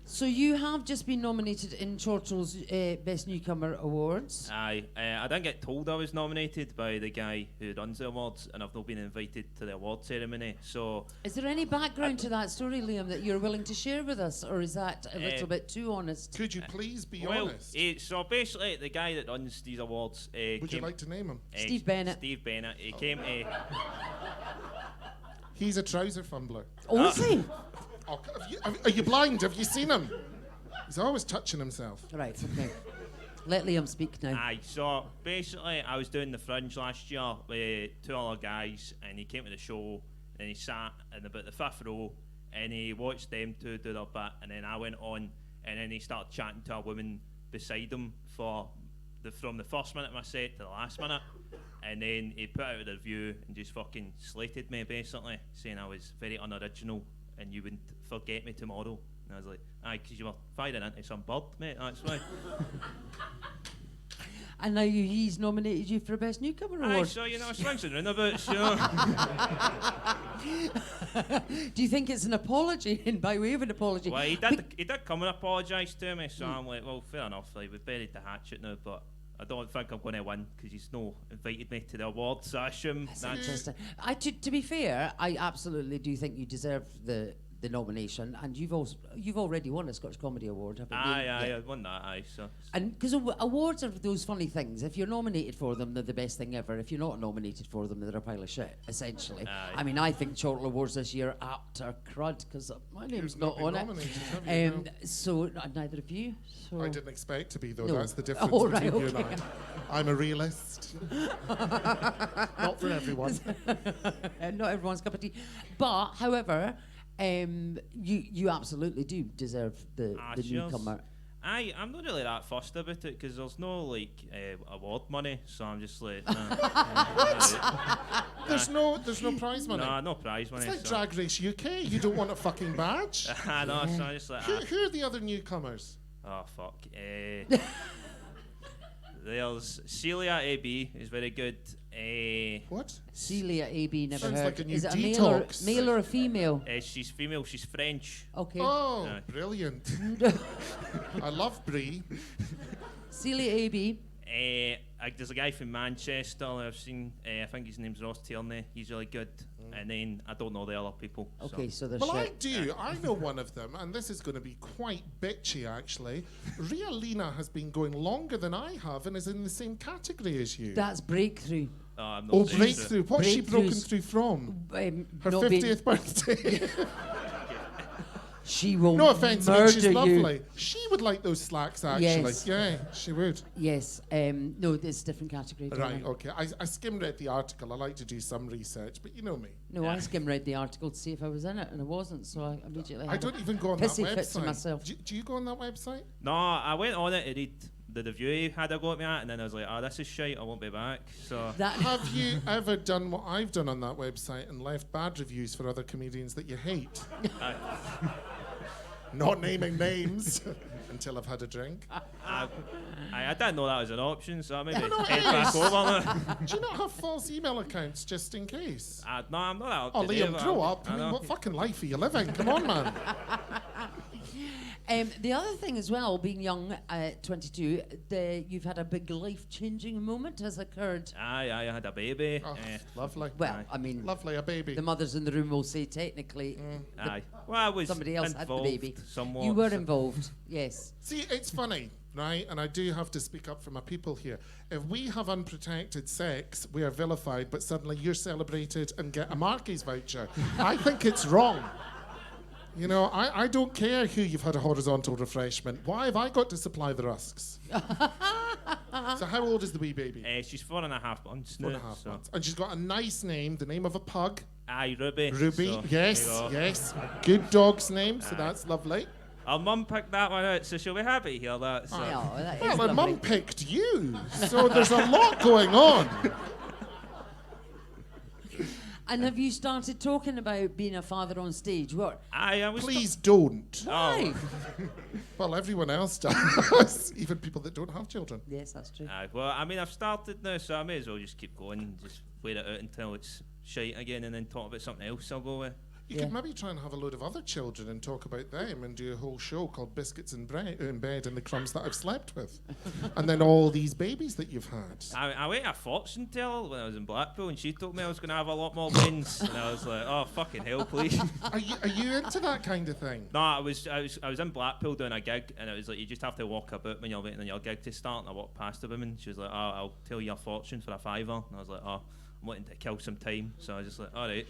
so you have just been nominated in Chortle's Best Newcomer Awards. Aye, I didn't get told I was nominated by the guy who runs the awards, and I've not been invited to the award ceremony. So Is there any background to that story, Liam, that you're willing to share with us, or is that a little bit too honest? Could you please be well, honest? so basically, the guy that runs these awards Would you came, like to name him? Steve Bennett. Steve Bennett. He came to. He's a trouser fumbler. Oh, is he? Oh, are you blind? Have you seen him? He's always touching himself. Right, okay. Let Liam speak now. Aye, so basically, I was doing the Fringe last year with two other guys, and he came to the show, and he sat in about the fifth row, and he watched them two do their bit, and then I went on, and then he started chatting to a woman beside him from the first minute of my set to the last minute, and then he put out a review and just fucking slated me, basically, saying I was very unoriginal, and you wouldn't forget me tomorrow. And I was like, aye, because you were firing into some bird, mate, that's why. And now he's nominated you for a Best Newcomer Aye, Award. so, swings and roundabouts, Do you think it's an apology, and by way of an apology? Well, he did come and apologise to me, so I'm like, well, fair enough, like, we've buried the hatchet now, but I don't think I'm going to win, because he's no invited me to the awards, so I assume That's that's... interesting. To be fair, I absolutely do think you deserve the nomination, and you've already won a Scottish Comedy Award, haven't you? Aye, Yeah. I won that, aye, so... And because awards are those funny things. If you're nominated for them, they're the best thing ever. If you're not nominated for them, they're a pile of shit, essentially. Aye. I mean, I think Chortle Awards this year are utter crud because my name's not been on nominated, have it. you? No. So neither of you. So I didn't expect to be, though. No. That's the difference Oh, right, between you okay. and I. I'm a realist. Not for everyone. Not everyone's cup of tea. But, however, you absolutely do deserve the cheers. newcomer. Aye, I'm not really that fussed about it, because there's no, like, award money, so I'm just like... What? There's no prize money. No, no prize money. It's like so. Drag Race UK. You don't want a fucking badge. I know, so I'm just like... Who are the other newcomers? Oh, fuck. There's Celia AB, is very good. What? Celia AB, never Sounds heard. like a new Is it a detox. male or a female? She's female, she's French. Okay. Oh, Aye. brilliant. I love Brie. Celia AB. There's a guy from Manchester I've seen, I think his name's Ross Tierney, he's really good. And then I don't know the other people. Okay, so there's Well, I shit. do. I know one of them, and this is going to be quite bitchy, actually. Ria Lina has been going longer than I have and is in the same category as you. That's breakthrough. I'm not Oh, sure. breakthrough. What's she broken Breakthroughs. through from? Her Not being- 50th birthday. She will No offence, I mean, she's murder you. lovely. She would like those slacks, actually. Yes. Yeah, she would. Yes. No, it's a different category. don't Right, I? okay. I skim read the article. I like to do some research, but you know me. No, I skim read the article to see if I was in it, and I wasn't, so I immediately I had don't a even go on that pissy fit to website. myself. Do you go on that website? No, I went on it to read the review he had a go at me at, and then I was like, oh, this is shite, I won't be back. So That Have you ever done what I've done on that website and left bad reviews for other comedians that you hate? Not naming names. until I've had a drink. I didn't know that was an option, so I maybe head back over. Do you not have false email accounts just in case? No, I'm not out. Oh, Liam, grow up. I mean, what fucking life are you living? Come on, man. The other thing as well, being young at 22, you've had a big life-changing moment has occurred. I had a baby. Oh, lovely. Well, I mean, Lovely, a baby. the mothers in the room will say technically Well, I was somebody else had the baby. Somewhat. You were involved, yes. See, it's funny, right? And I do have to speak up for my people here. If we have unprotected sex, we are vilified, but suddenly you're celebrated and get a Marky's voucher. I think it's wrong. You know, I don't care who you've had a horizontal refreshment. Why have I got to supply the rusks? So how old is the wee baby? She's 4.5 months now. 4.5 months. And she's got a nice name, the name of a pug. Aye, Ruby. Ruby, So, yes, there you go. yes. Good dog's name, so that's lovely. Our mum picked that one out, so she'll be happy to hear that. So. Oh, that is Well, her lovely. mum picked you, so there's a lot going on. And have you started talking about being a father on stage? What? I was. Please don't. Why? Well, everyone else does, even people that don't have children. Yes, that's true. Aye, well, I mean, I've started now, so I may as well just keep going and just wait it out until it's shite again and then talk about something else I'll go with. You could maybe try and have a load of other children and talk about them and do a whole show called Biscuits in Bed and the Crumbs That I've Slept With. And then all these babies that you've had. I went to a fortune teller when I was in Blackpool and she told me I was going to have a lot more wins. And I was like, oh, fucking hell, please. Are you into that kind of thing? No, I was in Blackpool doing a gig and it was like you just have to walk about when you're waiting on your gig to start. And I walked past a woman. She was like, oh, I'll tell you a fortune for a £5. And I was like, oh, I'm wanting to kill some time. So I was just like, all right.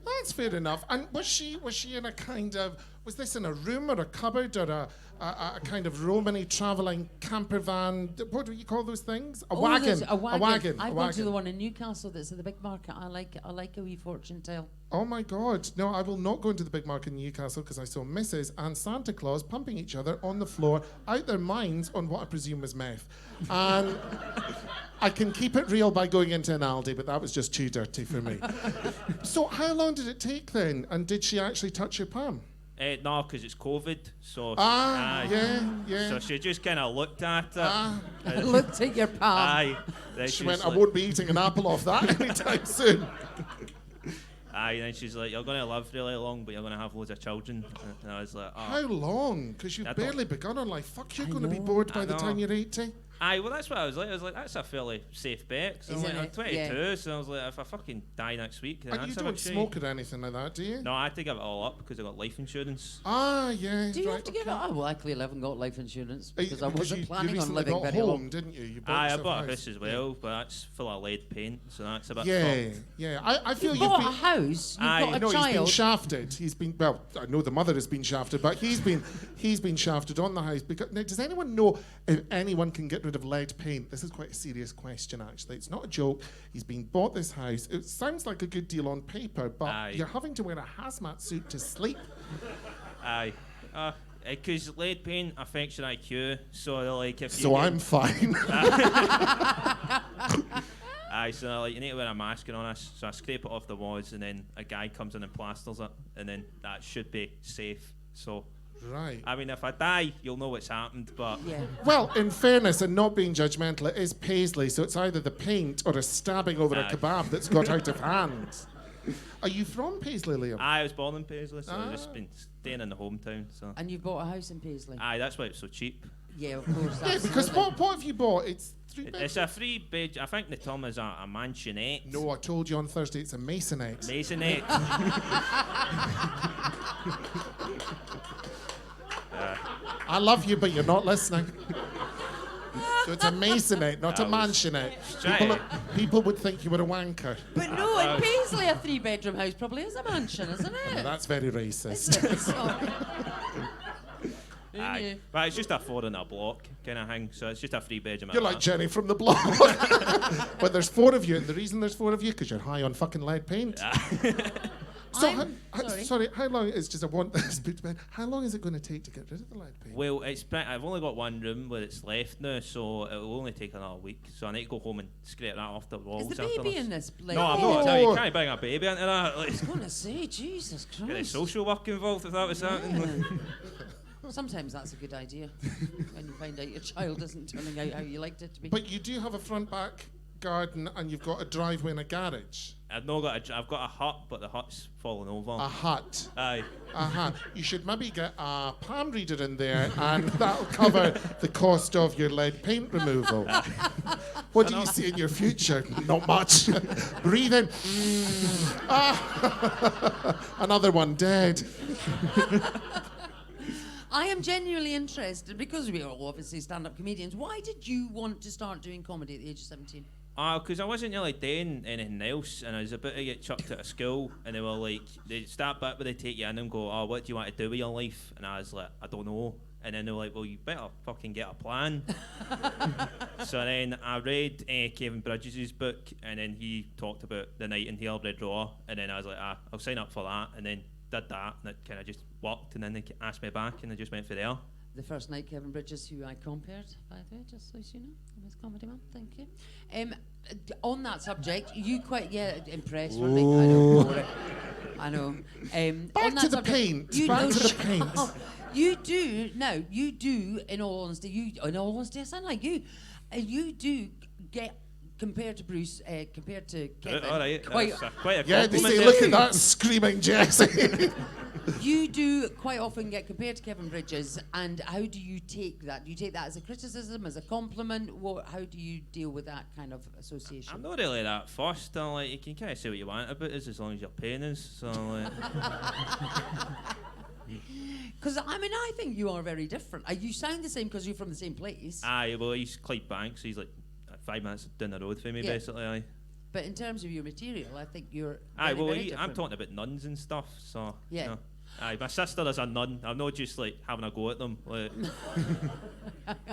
That's fair enough. And was she in a kind of, was this in a room or a cupboard or a kind of Romany travelling camper van? What do you call those things? A wagon. there's a wagon. A I've gone to wagon. the one in Newcastle that's at the big market. I like a wee fortune tale. Oh my God. No, I will not go into the big market in Newcastle because I saw Mrs. and Santa Claus pumping each other on the floor out their minds on what I presume was meth. And I can keep it real by going into an Aldi, but that was just too dirty for me. So how long did it take then? And did she actually touch your palm? No, because it's COVID. So Yeah. So she just kind of looked at it. Looked at your palm. Aye. Then She was went, I like- won't be eating an apple off that anytime soon. Aye, and then she's like, you're going to live really long, but you're going to have loads of children. And I was like, oh. How long? Because you've I don't- barely begun on life. Fuck, you're I going to be know. bored by I the know. time you're 80. Aye, well, that's what I was like. I was like, that's a fairly safe bet. 'Cause I'm Isn't like, I'm it? 22, Yeah. so I was like, if I fucking die next week, then And you that's a don't bit shitty. smoke or anything like that, do you? No, I had to give it all up because I got life insurance. Yeah. Do you right, have to give it okay. up? Well, I clearly haven't got life insurance Uh, because I wasn't you planning on recently living got very home, long. didn't you? You bought Aye, I yourself bought a house. house as well, but that's full of lead paint, so that's a bit Yeah, fucked. yeah. I feel You you've bought been... a house. You've Aye. got a No, he's been child. shafted. He's been, well, I know the mother has been shafted, but he's been shafted on the house. Because, now, does anyone know if anyone can get rid of lead paint? This is quite a serious question, actually. It's not a joke. He's been bought this house. It sounds like a good deal on paper, but Aye. you're having to wear a hazmat suit to sleep. Aye. Because lead paint affects your IQ, so like if you So get- I'm fine. Aye, so like you need to wear a mask and all this. So I scrape it off the walls, and then a guy comes in and plasters it, and then that should be safe. So Right. I mean, if I die, you'll know what's happened. But Yeah. Well, in fairness and not being judgmental, it is Paisley, so it's either the paint or a stabbing over a Aye. kebab that's got out of hand. Are you from Paisley, Liam? I was born in Paisley, so I've just been staying in the hometown. So And you've bought a house in Paisley. aye, that's why it's so cheap. Yeah, of course. Yeah, because absolutely. what have you bought? It's 3 bedrooms. It's a 3 bed. I think the term is a mansionette. No, I told you on Thursday it's a masonette. Masonette. I love you, but you're not listening. So it's a masonette, not a mansionette. Right. People would think you were a wanker. But no, in Paisley, a 3-bedroom house probably is a mansion, isn't it? That's very racist. Is it? Sorry. Who Aye. knew? But it's just a 4 in a block kind of thing. So it's just a 3 bedroom. You're like Jenny from the block. But there's 4 of you, and the reason there's 4 of you because you're high on fucking lead paint. So, sorry. how long is just I want this put to bed? How long is it going to take to get rid of the lead paint? Well, I've only got one room where it's left now, so it will only take another week. So I need to go home and scrape that off the walls. Is the baby afterwards. in this place? No, I'm not. No, you can't bring a baby into that. Like, I was going to say, Jesus get a Christ. social work involved if that was happening. Well, sometimes that's a good idea when you find out your child isn't turning out how you liked it to be. But you do have a front back garden and you've got a driveway and a garage. I've got a hut, but the hut's fallen over. A hut. Aye. A hut. You should maybe get a palm reader in there and that'll cover the cost of your lead paint removal. What do you see in your future? Not much. Breathe in. Another one dead. I am genuinely interested, because we are all obviously stand-up comedians. Why did you want to start doing comedy at the age of 17? Because I wasn't really doing anything else, and I was about to get chucked out of school, and they were like, they start back where they take you in and go, oh, what do you want to do with your life? And I was like, I don't know. And then they were like, well, you better fucking get a plan. So then I read Kevin Bridges' book, and then he talked about The Nightingale Red Raw, and then I was like, I'll sign up for that, and then did that, and it kind of just worked, and then they asked me back, and I just went for there. The first night, Kevin Bridges, who I compared, by the way, just so you know, in his comedy man. Thank you. On that subject, you quite impressed. Weren't they? I know. More. I know. Back to the paint. Back to the paint. You do now. You do, in all honesty. I sound like you. You do get compared to Bruce, compared to Kevin. All right. Quite Quite a Yeah, they compliment say, there. look at that screaming Jesse. You do quite often get compared to Kevin Bridges, and how do you take that? Do you take that as a criticism, as a compliment? How do you deal with that kind of association? I'm not really that fussed. Like, you can kind of say what you want about us as long as you're paying us. So, like, Because, I think you are very different. You sound the same because you're from the same place. aye, well, he's Clyde Banks, so he's like 5 minutes down the road for me, Yeah. basically, aye. But in terms of your material, I think you're Aye, very, well, very I'm different. talking about nuns and stuff, so, Yeah. you know. Aye, my sister is a nun. I'm not just, like, having a go at them. Like,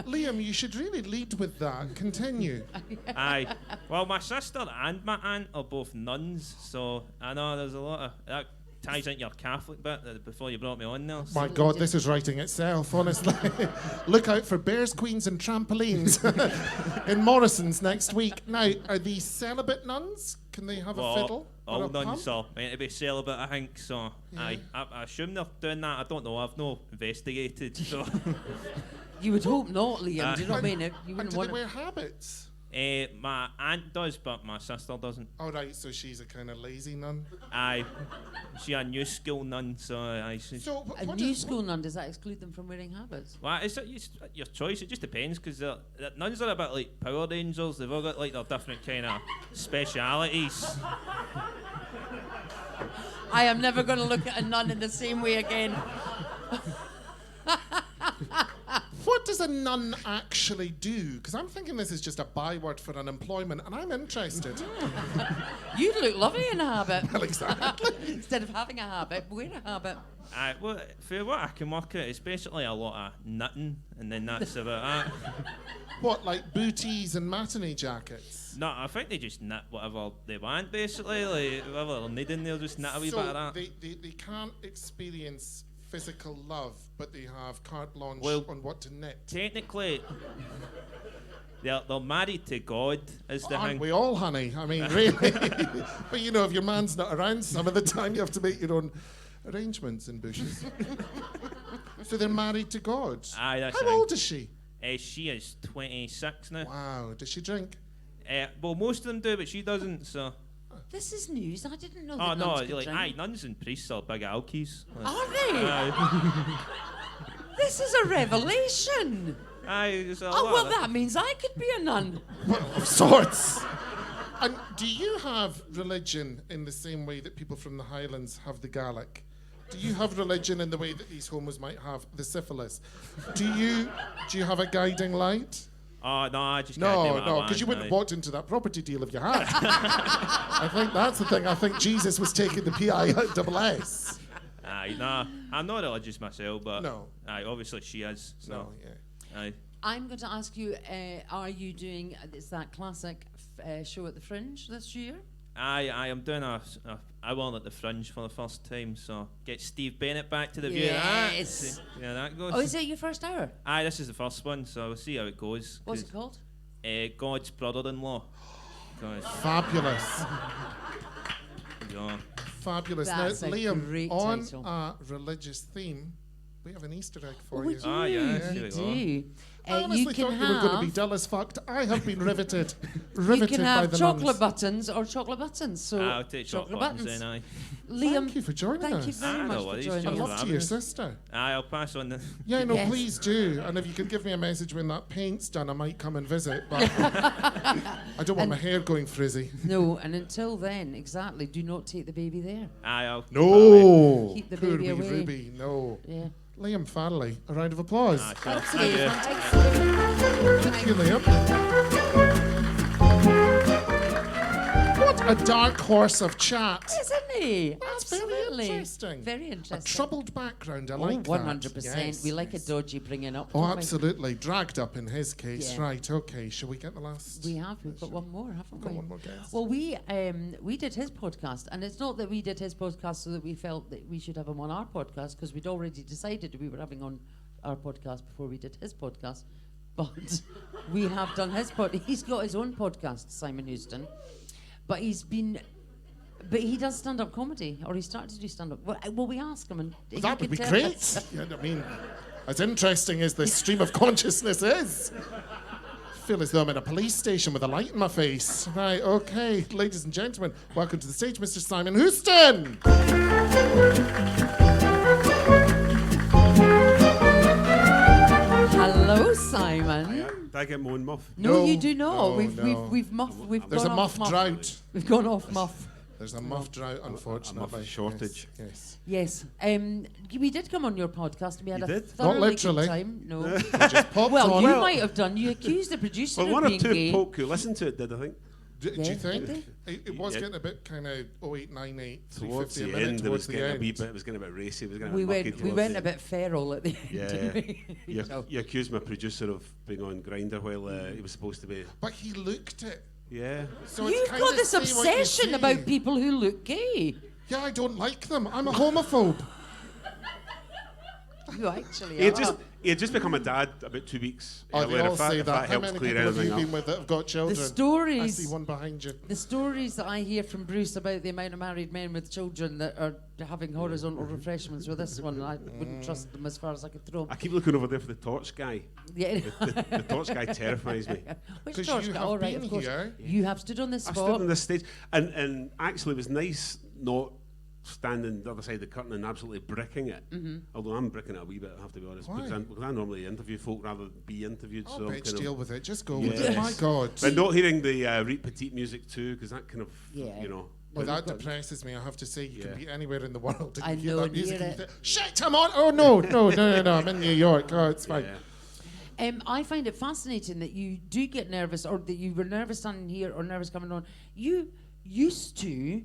Liam, you should really lead with that. Continue. aye. Well, my sister and my aunt are both nuns, so I know there's a lot of... That ties into your Catholic bit before you brought me on there. So. My God, this is writing itself, honestly. Look out for bears, queens and trampolines in Morrison's next week. Now, are these celibate nuns? Can they have a fiddle? or All a nuns pump? are meant to be celibate, I think, so I assume they're doing that. I don't know, I've not investigated, so... You would hope not, Liam. Do you know what I mean? You And wouldn't do want they wear habits? My aunt does, but my sister doesn't. Oh, right, so she's a kind of lazy nun. Aye, she a new school nun, so So, a new school nun. Does that exclude them from wearing habits? Well, it's your choice. It just depends, because nuns are a bit like Power Rangers. They've all got like their different kind of specialities. I am never going to look at a nun in the same way again. What does a nun actually do? Because I'm thinking this is just a byword for unemployment, and I'm interested. You'd look lovely in a habit. Well, exactly. Instead of having a habit, wear a habit. Well, for what I can work out, it's basically a lot of knitting, and then that's about that. What, like booties and matinee jackets? No, I think they just knit whatever they want, basically. Like, whatever they're needing, they'll just knit a wee bit of that. They can't experience physical love, but they have carte blanche Well, on what to knit. Technically, they're married to God, is the Aren't thing. we all, honey? I mean, really. But you know, if your man's not around, some of the time you have to make your own arrangements in bushes. So they're married to God. Aye, that's the How thing. old is she? She is 26 now. Wow. Does she drink? Well, most of them do, but she doesn't, so... This is news. I didn't know Oh, that no, nuns could like, drink. aye, nuns and priests are big alkies. Like, Are they? aye, This is a revelation. aye, there's a Oh, lot well, of it. that means I could be a nun. Well, of sorts. And do you have religion in the same way that people from the Highlands have the Gaelic? Do you have religion in the way that these homos might have the syphilis? Do you have a guiding light? Oh, no, I just can't do what I No, want, because you wouldn't aye. have walked into that property deal if you had. I think that's the thing. I think Jesus was taking the PISS. Aye, nah, I'm not religious myself, but... No. Aye, obviously she is, so... No, yeah. Aye. I'm going to ask you, are you doing, it's that classic show at the Fringe this year? Aye, I'm doing a hour at the Fringe for the first time, so get Steve Bennett back to the view. Yes. See how that goes. Oh, is it your first hour? Aye, this is the first one, so we'll see how it goes. What's it called? God's brother-in-law. God, Fabulous. yeah. Fabulous. That's now, a Liam, great on title. a religious theme, We have an Easter egg for We you. do. Ah, yeah, We here we do. I honestly you can thought you were going to be have. dull as fucked. I have been riveted. You Riveted can by have the chocolate nuns. buttons or chocolate buttons. So I'll take chocolate buttons then, aye. Liam, Thank you for joining thank us. you very Ah, much no for worries, joining And Jojo. us. love to your sister. Aye, I'll pass on the... Yeah, no, Yes. please do. And if you could give me a message when that paint's done, I might come and visit. But I don't want my hair going frizzy. No, and until then, exactly, do not take the baby there. Aye, I'll... No. Keep the Poor baby wee away. Ruby, no. Yeah. Liam Farrelly, a round of applause. Ah, sure. Excellent. Thank you. Excellent. Thank you, Liam. What a dark horse of chat. Isn't he? That's very Absolutely. interesting. Very A interesting. troubled background, I Oh, like 100%. that. Yes, We like yes. a dodgy bringing up. Oh, don't we? absolutely. Dragged up in his case. Yeah. Right, okay. Shall we get the last? We have. We've got one more, haven't Got we? one more guest. Well, we did his podcast, and it's not that we did his podcast so that we felt that we should have him on our podcast, because we'd already decided we were having on our podcast before we did his podcast. But we have done his podcast. He's got his own podcast, Simon Houston, but he does stand-up comedy, or he started to do stand-up. Well, we asked him, and he That would could be tell great. us. Yeah, I mean, as interesting as this stream of consciousness is. I feel as though I'm in a police station with a light in my face. Right, okay. Ladies and gentlemen, welcome to the stage, Mr. Simon Houston. Hello, Simon. Did I get my own muff? No, No, you do not. no, we've no. we've muff. We've There's a gone off muff drought. We've gone off muff. There's a muff drought, unfortunately. shortage. Yes. Yes. We did come on your podcast. We had You a did? thoroughly Not literally. good time. No. Yes. Just popped Well, on. you might have done. You accused the producer Well, of one or being two gay. folk who listened to it did, I think. Do Yeah, you think? did It was Yeah. getting a bit kind of 0898, Towards 350 a the minute end, it towards was the getting a end. wee bit. It was getting a bit racy. It was getting We a bit mucky went towards a the bit feral at the end, Yeah. didn't we? You, So- you accused my producer of being on Grindr while he was supposed to be. But he looked it. Yeah. So it's You've kinda got this say what you obsession see. about people who look gay. Yeah, I don't like them. I'm a homophobe. You actually He had are. just become a dad about 2 weeks. Oh, they earlier. all If that, say if that. that How helps many clear people have you anything been up. with that have got children? The I stories. see one behind you. The stories that I hear from Bruce about the amount of married men with children that are having horizontal refreshments with this one, I wouldn't trust them as far as I could throw I them. keep looking over there for the torch guy. Yeah. The torch guy terrifies me. Which 'Cause George you guy? have All right, been of course. here. You have stood on this I've spot. stood on this stage, and actually it was nice not standing the other side of the curtain and absolutely bricking it. Although I'm bricking it a wee bit, I have to be honest, Why? because I normally interview folk rather than be interviewed. Oh, so I'm bitch, kind deal of, with it. Just go with it. Yes. My God. but not hearing the Reet Petite music too, because that kind of, Yeah. you know. Well, No, that you've got- depresses me. I have to say, you can Yeah. be anywhere in the world. And I you hear know, that music hear and you it. think, shit, I'm on. Oh, no. I'm in New York. Oh, it's fine. Yeah. I find it fascinating that you do get nervous, or that you were nervous standing here or nervous coming on. You used to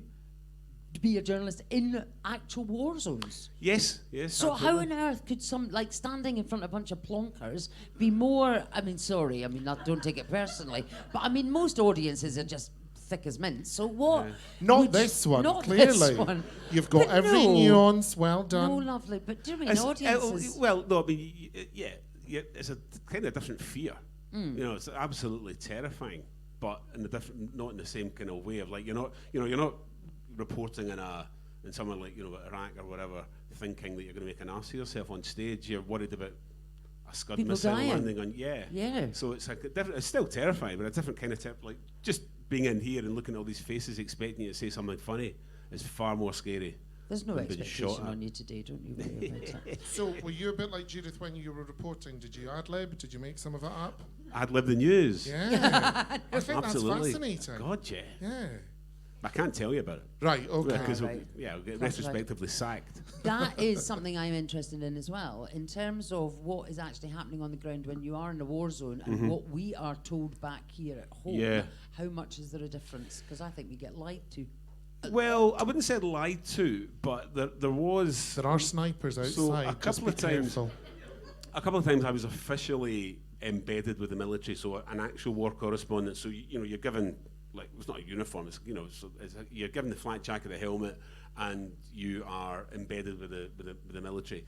be a journalist in actual war zones. Yes. So how absolutely. on earth could some, like, standing in front of a bunch of plonkers be more, don't take it personally, but I mean, most audiences are just thick as mint. So what? Not would- this one, not clearly. This one. You've got But every no. nuance. Well done. No, lovely. But do you know what I mean? It's- Audiences. well, no, I mean, yeah, it's a kind of different fear. You know, it's absolutely terrifying, but in a different, not in the same kind of way of like you're not reporting in somewhere like Iraq or whatever, thinking that you're going to make an ass of yourself on stage. You're worried about a Scud People missile dying. landing on. Yeah. So it's like a different. It's still terrifying, but a different kind of like just being in here and looking at all these faces, expecting you to say something funny, is far more scary. There's no than being shot expectation at. on you today, don't you worry about it. So were you a bit like Judith when you were reporting? Did you ad-lib? Did you make some of it up? I'd live the news. Yeah. I think Absolutely. that's fascinating. God, yeah. Yeah. I can't tell you about it. Right, okay. Because right. we'll get That's right. retrospectively sacked. That is something I'm interested in as well, in terms of what is actually happening on the ground when you are in a war zone and what we are told back here at home. Yeah. How much is there a difference? Because I think we get lied to. Well, I wouldn't say lied to, but there was There are snipers outside. So, a just couple be of times- careful. a couple of times I was officially embedded with the military, so an actual war correspondent. So you're given, like, it's not a uniform. It's you're given the flak jacket, the helmet, and you are embedded with the military.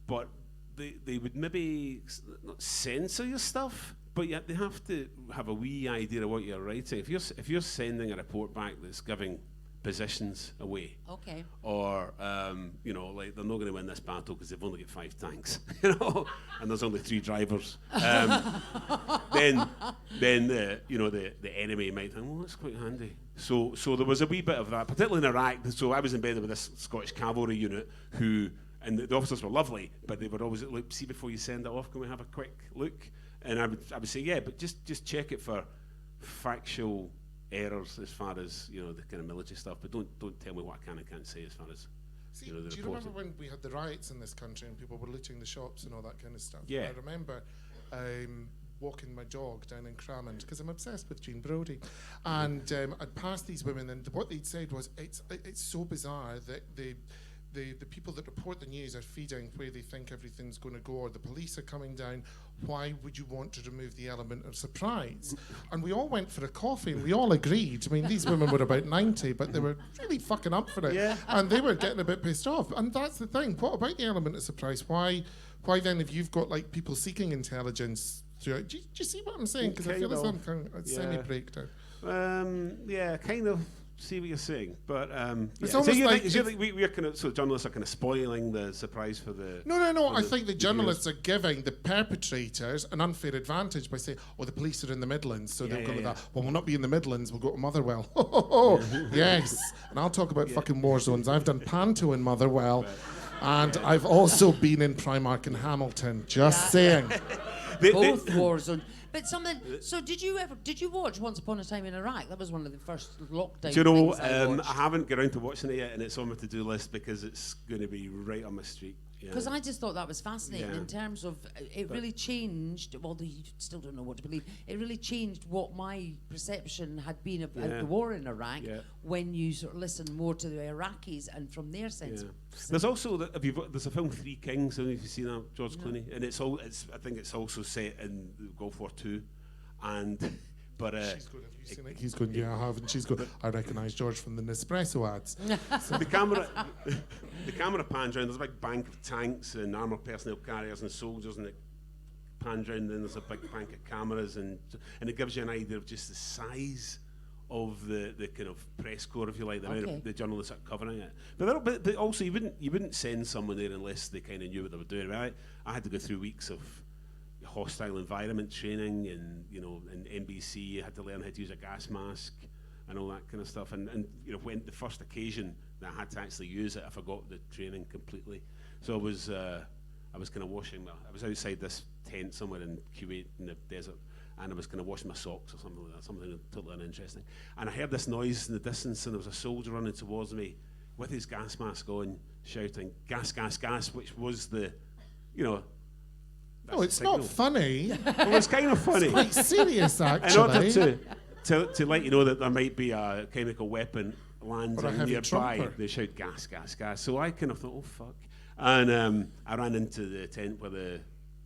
But they would maybe not censor your stuff, but yet they have to have a wee idea of what you're writing. If you're sending a report back that's giving positions away. Okay. Or, you know, like they're not going to win this battle because they've only got 5 tanks, you know, and there's only 3 drivers. Then you know, the enemy might think, well, that's quite handy. So there was a wee bit of that, particularly in Iraq. So I was embedded with this Scottish cavalry unit who, and the officers were lovely, but they would always look, see, before you send it off, can we have a quick look? And I would say, yeah, but just check it for factual errors as far as, you know, the kind of military stuff, but don't tell me what I can and can't say as far as, See, you know, the do you reporting. remember when we had the riots in this country and people were looting the shops and all that kind of stuff? Yeah. I remember walking my dog down in Crammond because I'm obsessed with Jean Brodie, and I'd passed these women, and what they'd said was, it's so bizarre that the people that report the news are feeding where they think everything's going to go, or the police are coming down. Why would you want to remove the element of surprise? And we all went for a coffee and we all agreed. I mean, these women were about 90, but they were really fucking up for it. Yeah. And they were getting a bit pissed off. And that's the thing. What about the element of surprise? Why then, if you've got like people seeking intelligence throughout, do you see what I'm saying? Because I feel as I'm kind of a semi-breakdown. Yeah, kind of. See what you're saying, but It's yeah. almost so like we're kind of, so journalists are kind of spoiling the surprise for the. No. I think the viewers. journalists are giving the perpetrators an unfair advantage by saying, "Oh, the police are in the Midlands, so they'll go with that." Well, we'll not be in the Midlands. We'll go to Motherwell. Yes, and I'll talk about fucking war zones. I've done Panto in Motherwell, and I've also been in Primark in Hamilton. Just saying. Both war zones. But something. So did you watch Once Upon a Time in Iraq? That was one of the first lockdown Do you know? things I watched. I haven't got around to watching it yet, and it's on my to-do list because it's going to be right on my street. Because I just thought that was fascinating Yeah. in terms of it really changed. Well, you still don't know what to believe. It really changed what my perception had been about the war in Iraq when you sort of listen more to the Iraqis and from their sense. There's also there's a film Three Kings. I don't know if you've seen that, George Clooney, and I think it's also set in Gulf War II, and. But she's going, have you seen it? He's going, yeah, I have. And she's going, I recognise George from the Nespresso ads. So the camera pans around. There's a big bank of tanks and armoured personnel carriers and soldiers, and it pans around. And then there's a big bank of cameras, and it gives you an idea of just the size of the kind of press corps, if you like, the journalists that are covering it. But also, you wouldn't send someone there unless they kind of knew what they were doing. Right? I had to go through weeks of hostile environment training, and you know, in NBC you had to learn how to use a gas mask and all that kind of stuff. And you know, when the first occasion that I had to actually use it, I forgot the training completely. So I was kind of washing I was outside this tent somewhere in Kuwait in the desert, and I was kind of washing my socks or something like that, something totally uninteresting. And I heard this noise in the distance, and there was a soldier running towards me with his gas mask on, shouting "gas, gas, gas," which was the, you know. No, it's not funny. Well, it's kind of funny. It's quite serious, In actually. order to let you know that there might be a chemical weapon landing nearby, trumper. they shout gas, gas, gas. So I kind of thought, oh fuck, and I ran into the tent where the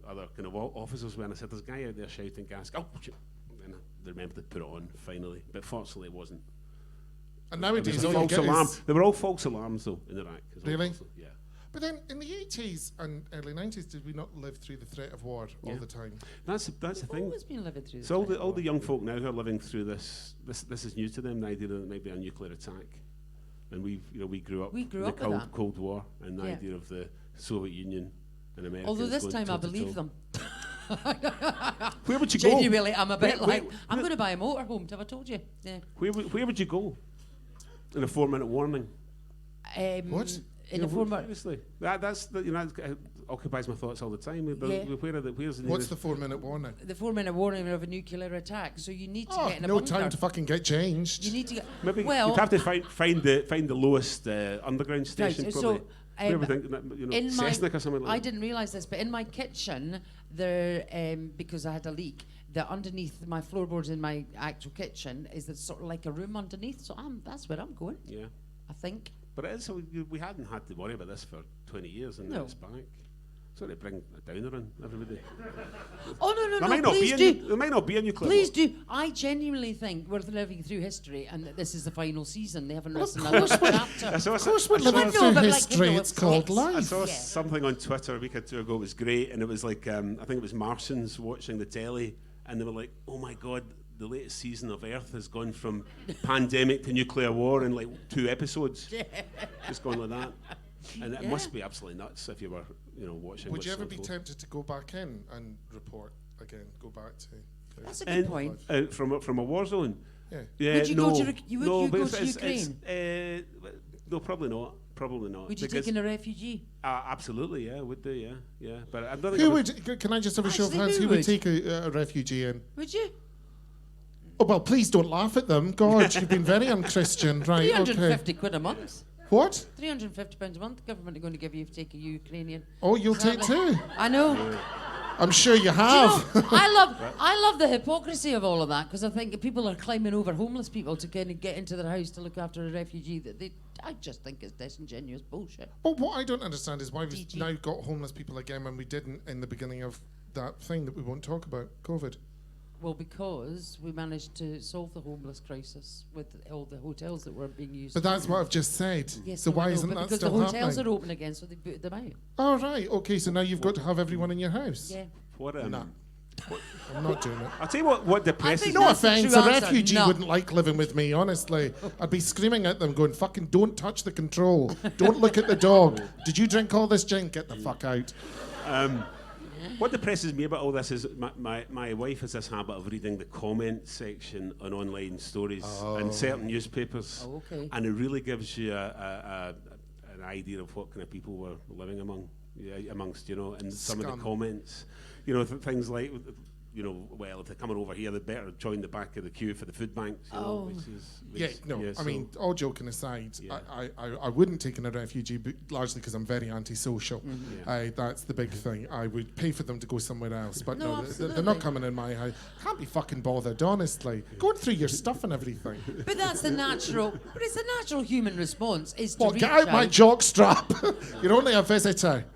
other kind of officers were, and I said, "There's a guy out there shouting gas." Oh, shit. And I remembered to put it on finally, but fortunately it wasn't. And nowadays, It was a all you false get alarm. is... They were all false alarms though in Iraq. Really? Yeah. But then in the 80s and early 90s, did we not live through the threat of war all the time? That's the thing. Always been living through this. So all the young folk now who are living through this is new to them. The idea that it might be a nuclear attack, and we grew up in the Cold War, and the idea of the Soviet Union and America. Although this time I believe them. Where would you go? Genuinely, I'm a bit I'm going to buy a motorhome. Have I told you? Yeah. Where would you go? In a 4-minute warning. What? In a 4-minute. Seriously, that's it occupies my thoughts all the time. Where's What's the 4-minute warning? The 4-minute warning of a nuclear attack. So you need to get in a no bunker. time to fucking get changed. You need to get. Maybe well, you'd have to find the lowest underground station. Right, probably. so Where would think, in my, Cessnock or something like that. I didn't realise this, but in my kitchen, there because I had a leak, the underneath my floorboards in my actual kitchen is sort of like a room underneath. So that's where I'm going. Yeah. I think. But it is, so we hadn't had to worry about this for 20 years, and now it's back. So they bring a downer in, everybody. Oh, no, There might not be a nuclear Please war. do. I genuinely think we're living through history and that this is the final season. They haven't written of another course chapter. Of course we're living through history. It's called I life. saw something on Twitter a week or two ago. It was great, and it was like I think it was Martians watching the telly, and they were like, "Oh my God, the latest season of Earth has gone from pandemic to nuclear war in like 2 episodes. Just gone like that. And it must be absolutely nuts if you were, watching. Would you what's ever be unfold. tempted to go back in and report again? Go back to. That's a good point. From a war zone. Yeah. Yeah. Would you no, go to no, but Ukraine? No, probably not. Probably not. Would you take in a refugee? Absolutely, yeah, would do, yeah. But I don't think Who would? Can I just have a show of Actually, hands? who Who would would? take a refugee in? Would you? Oh well, please don't laugh at them. God, you've been very unchristian, right? Okay. 350 quid a month. What? £350 a month. The government are going to give you if you take a Ukrainian. Oh, you'll take Sadly. two. I know. I'm sure you Do you have. know, I love the hypocrisy of all of that because I think people are climbing over homeless people to kind of get into their house to look after a refugee. I just think it's disingenuous bullshit. But what I don't understand is why we've DG. now got homeless people again when we didn't in the beginning of that thing that we won't talk about, COVID. Well, because we managed to solve the homeless crisis with all the hotels that weren't being used. But that's what I've just said. Yes, so no, I why know, isn't but that because still the hotels happening? are open again, so they booted them out. Oh, right. Okay, so now you've got to have everyone in your house. Yeah. What Nah. I'm not doing it. I'll tell you what depresses think me. No that's the offence, true a answer. refugee No. wouldn't like living with me, honestly. I'd be screaming at them, going, fucking don't touch the control. Don't look at the dog. Did you drink all this gin? Get the fuck out. What depresses me about all this is my wife has this habit of reading the comment section on online stories in certain newspapers. Oh, okay. And it really gives you an idea of what kind of people we're living amongst, and some of Scum. the comments. Things like, well, if they're coming over here, they better join the back of the queue for the food banks. I mean, all joking aside, Yeah. I wouldn't take in a refugee, but largely because I'm very antisocial. Mm-hmm. That's the big thing. I would pay for them to go somewhere else, but No, no, they're absolutely. not coming in my house. Can't be fucking bothered, honestly. Going through your stuff and everything. But that's the natural. But it's the natural human response is to What, reach get out my jock strap. You're only a visitor.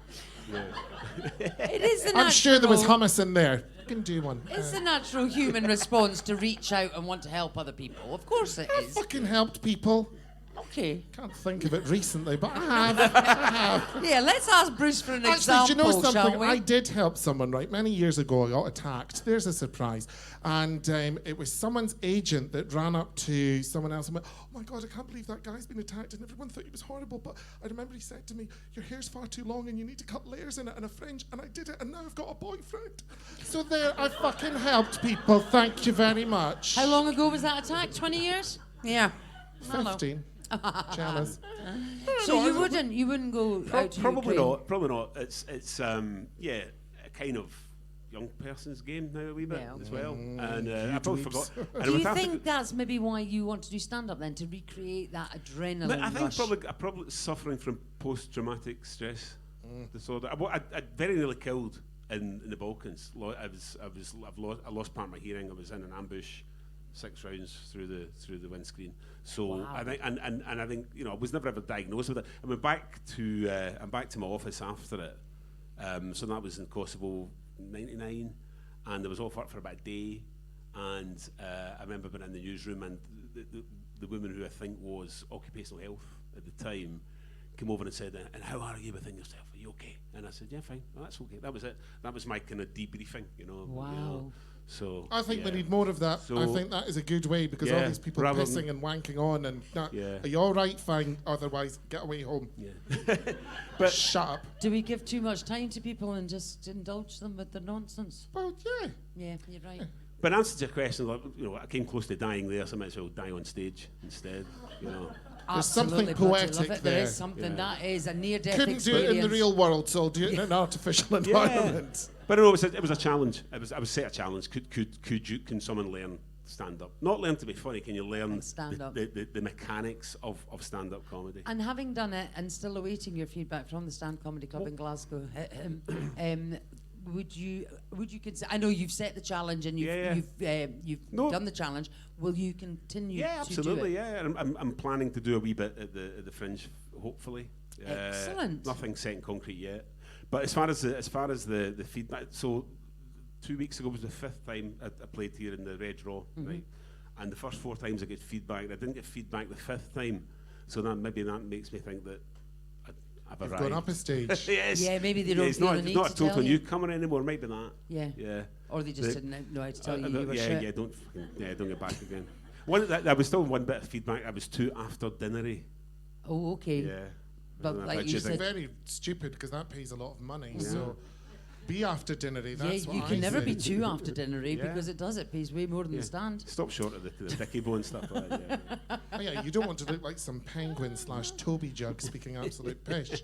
It is the natural. I'm sure there was hummus in there. Can do one. It's the natural human response to reach out and want to help other people. Of course it I is. fucking helped people. Okay. Can't think of it recently, but I have. Yeah, let's ask Bruce for an Actually, example, do you know shall something? we? I did help someone, right? Many years ago, I got attacked. There's a surprise. And it was someone's agent that ran up to someone else and went, oh my God, I can't believe that guy's been attacked. And everyone thought he was horrible. But I remember he said to me, your hair's far too long and you need to cut layers in it and a fringe. And I did it, and now I've got a boyfriend. So there, I fucking helped people. Thank you very much. How long ago was that attack? 20 years? Yeah. Hello. 15. Jealous. So you wouldn't go out to Probably Ukraine? not. Probably not. It's a kind of young person's game now a wee bit Yeah, as well. And I probably dweebs. forgot. And Do with you that- think that's maybe why you want to do stand-up then, to recreate that adrenaline But I think rush? I'm probably suffering from post-traumatic stress disorder. I very nearly killed in the Balkans. I lost part of my hearing. I was in an ambush, 6 rounds through the windscreen. So Wow. I think, and I think, I was never ever diagnosed with it. I went back to I'm back to my office after it. So that was in Kosovo, '99, and I was off work for about a day. And I remember being in the newsroom, and the woman who I think was occupational health at the time came over and said, and how are you within yourself? Are you okay? And I said, yeah, fine. Well, that's okay. That was it. That was my kind of debriefing, Wow. So I think we yeah. need more of that. So- I think that is a good way because all Yeah, these people rather pissing than- and wanking on and not, Yeah. are you all right? Fine. Otherwise, get away home. Yeah. But Shut up. Do we give too much time to people and just indulge them with their nonsense? Well, yeah. Yeah, you're right. But in answer to your question, like, I came close to dying there, so I might as well die on stage instead. There's something Absolutely, bloody poetic love it. There there. is something Yeah. that is a near-death Couldn't experience. do it in the real world, so I'll do it in an artificial environment. But no, it was a challenge. I was set a challenge. Can someone learn stand up? Not learn to be funny. Can you learn And stand up. the mechanics of stand up comedy? And having done it and still awaiting your feedback from the Stand Comedy Club in Glasgow, would you consider? I know you've set the challenge and you've No. done the challenge. Will you continue? Yeah, to do absolutely. it? Yeah, and I'm planning to do a wee bit at the Fringe, hopefully. Excellent. Nothing set in concrete yet. But as far as the feedback, so 2 weeks ago was the 5th time I played here in the Red Raw, right? And the first 4 times I get feedback. I didn't get feedback the 5th time, so that makes me think that I've You've arrived. gone up a stage. Yes. Yeah, maybe they don't he's feel not, the he's need not to a total tell you. newcomer anymore. Maybe that. Yeah. Yeah. Or they just didn't know how to tell you you were yeah, shit. yeah. Don't get back again. There was still one bit of feedback. I was too after dinnery. Oh, okay. Yeah. But like What you do It's said- very stupid because that pays a lot of money. So be after dinnery. That's Yeah, what you I can never say. be too after dinnery Yeah. because it pays way more than the stand. Stop short of the dicky bone stuff like that. Yeah. Oh, yeah, you don't want to look like some penguin / Toby jug speaking absolute pish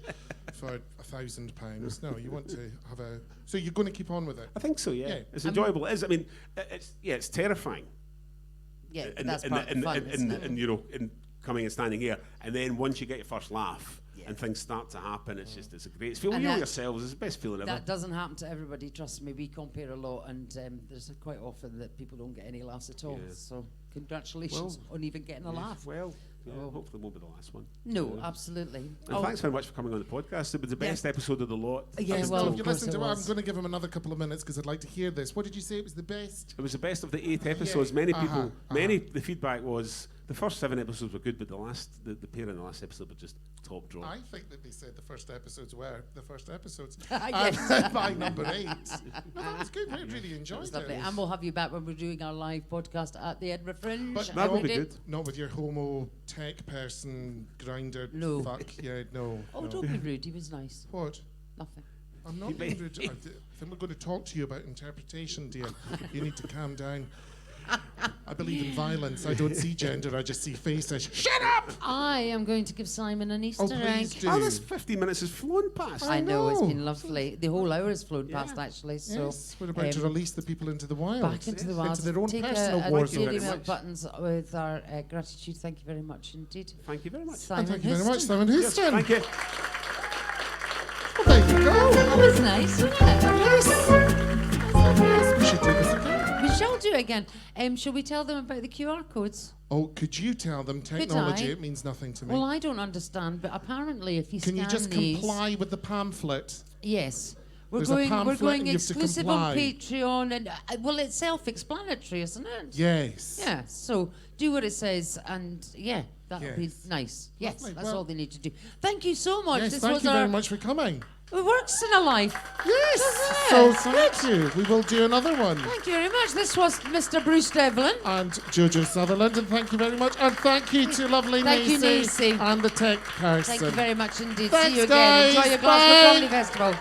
for £1,000. No, you want to have a. So you're going to keep on with it. I think so. Yeah. Yeah. It's enjoyable. It is. I mean, it's terrifying. Yeah, but that's part of the fun, isn't it? And you know, in coming and standing here, and then once you get your first laugh. And things start to happen. It's a great feeling. You know yourselves, it's the best feeling ever. That doesn't happen to everybody. Trust me, we compare a lot, and there's quite often that people don't get any laughs at all. Yeah. So congratulations on even getting a laugh. Well, hopefully it won't be the last one. No, absolutely. And thanks very much for coming on the podcast. It was the best episode of the lot. Yeah, Just well, if of you course listen it to it, I'm was. going to give him another couple of minutes because I'd like to hear this. What did you say? It was the best? It was the best of the 8 episodes. Many people, the feedback was the first 7 episodes were good, but the pair in the last episode were just top draw. I think that they said the first episodes were the first episodes. Yes. By number 8. No, that was good. I really enjoyed It's it. lovely. And we'll have you back when we're doing our live podcast at the Edinburgh Fringe. But that will be Friday. good. Not with your homo tech person grinder. No. Fuck. Yeah, no. Oh, no. don't be rude. He was nice. What? Nothing. I'm not being rude. I think we're going to talk to you about interpretation, dear. You need to calm down. I believe in violence. I don't see gender. I just see faces. Shut up! I am going to give Simon an Easter Please egg. do. Oh, this 15 minutes has flown past. I know, it's know. been lovely. The whole hour has flown past, actually. So Yes, we're about to release the people into the wild. back into the wild. Into their own Take personal a war Thank you Dairy very Milk much. buttons with our gratitude. Thank you very much indeed. Thank you very much. Simon And thank you very much, Houston. Simon Houston. Thank you. Well, there you go. That was nice, wasn't it? Yes, we should do this again. We shall do it again. Shall we tell them about the QR codes? Oh, could you tell them technology? I? It means nothing to me. Well, I don't understand, but apparently if you Can scan you just these... comply with the pamphlet? Yes. We're There's a going pamphlet and you have to exclusive on comply. Patreon. And well, it's self-explanatory, isn't it? Yes. Yeah, so do what it says, and yeah, that'll be Yes. nice. Yes, Lovely. that's Well- all they need to do. Thank you so much. Yes, this thank was you our very much for coming. It works in a life. Yes. Doesn't So it? thank you. We will do another one. Thank you very much. This was Mr. Bruce Devlin. And Jojo Sutherland, and thank you very much. And thank you to lovely Thank you, Nacy Nacy. and the tech person. Thank you very much indeed. Thanks, See you again. Enjoy guys. your Glasgow Bye. Comedy Festival.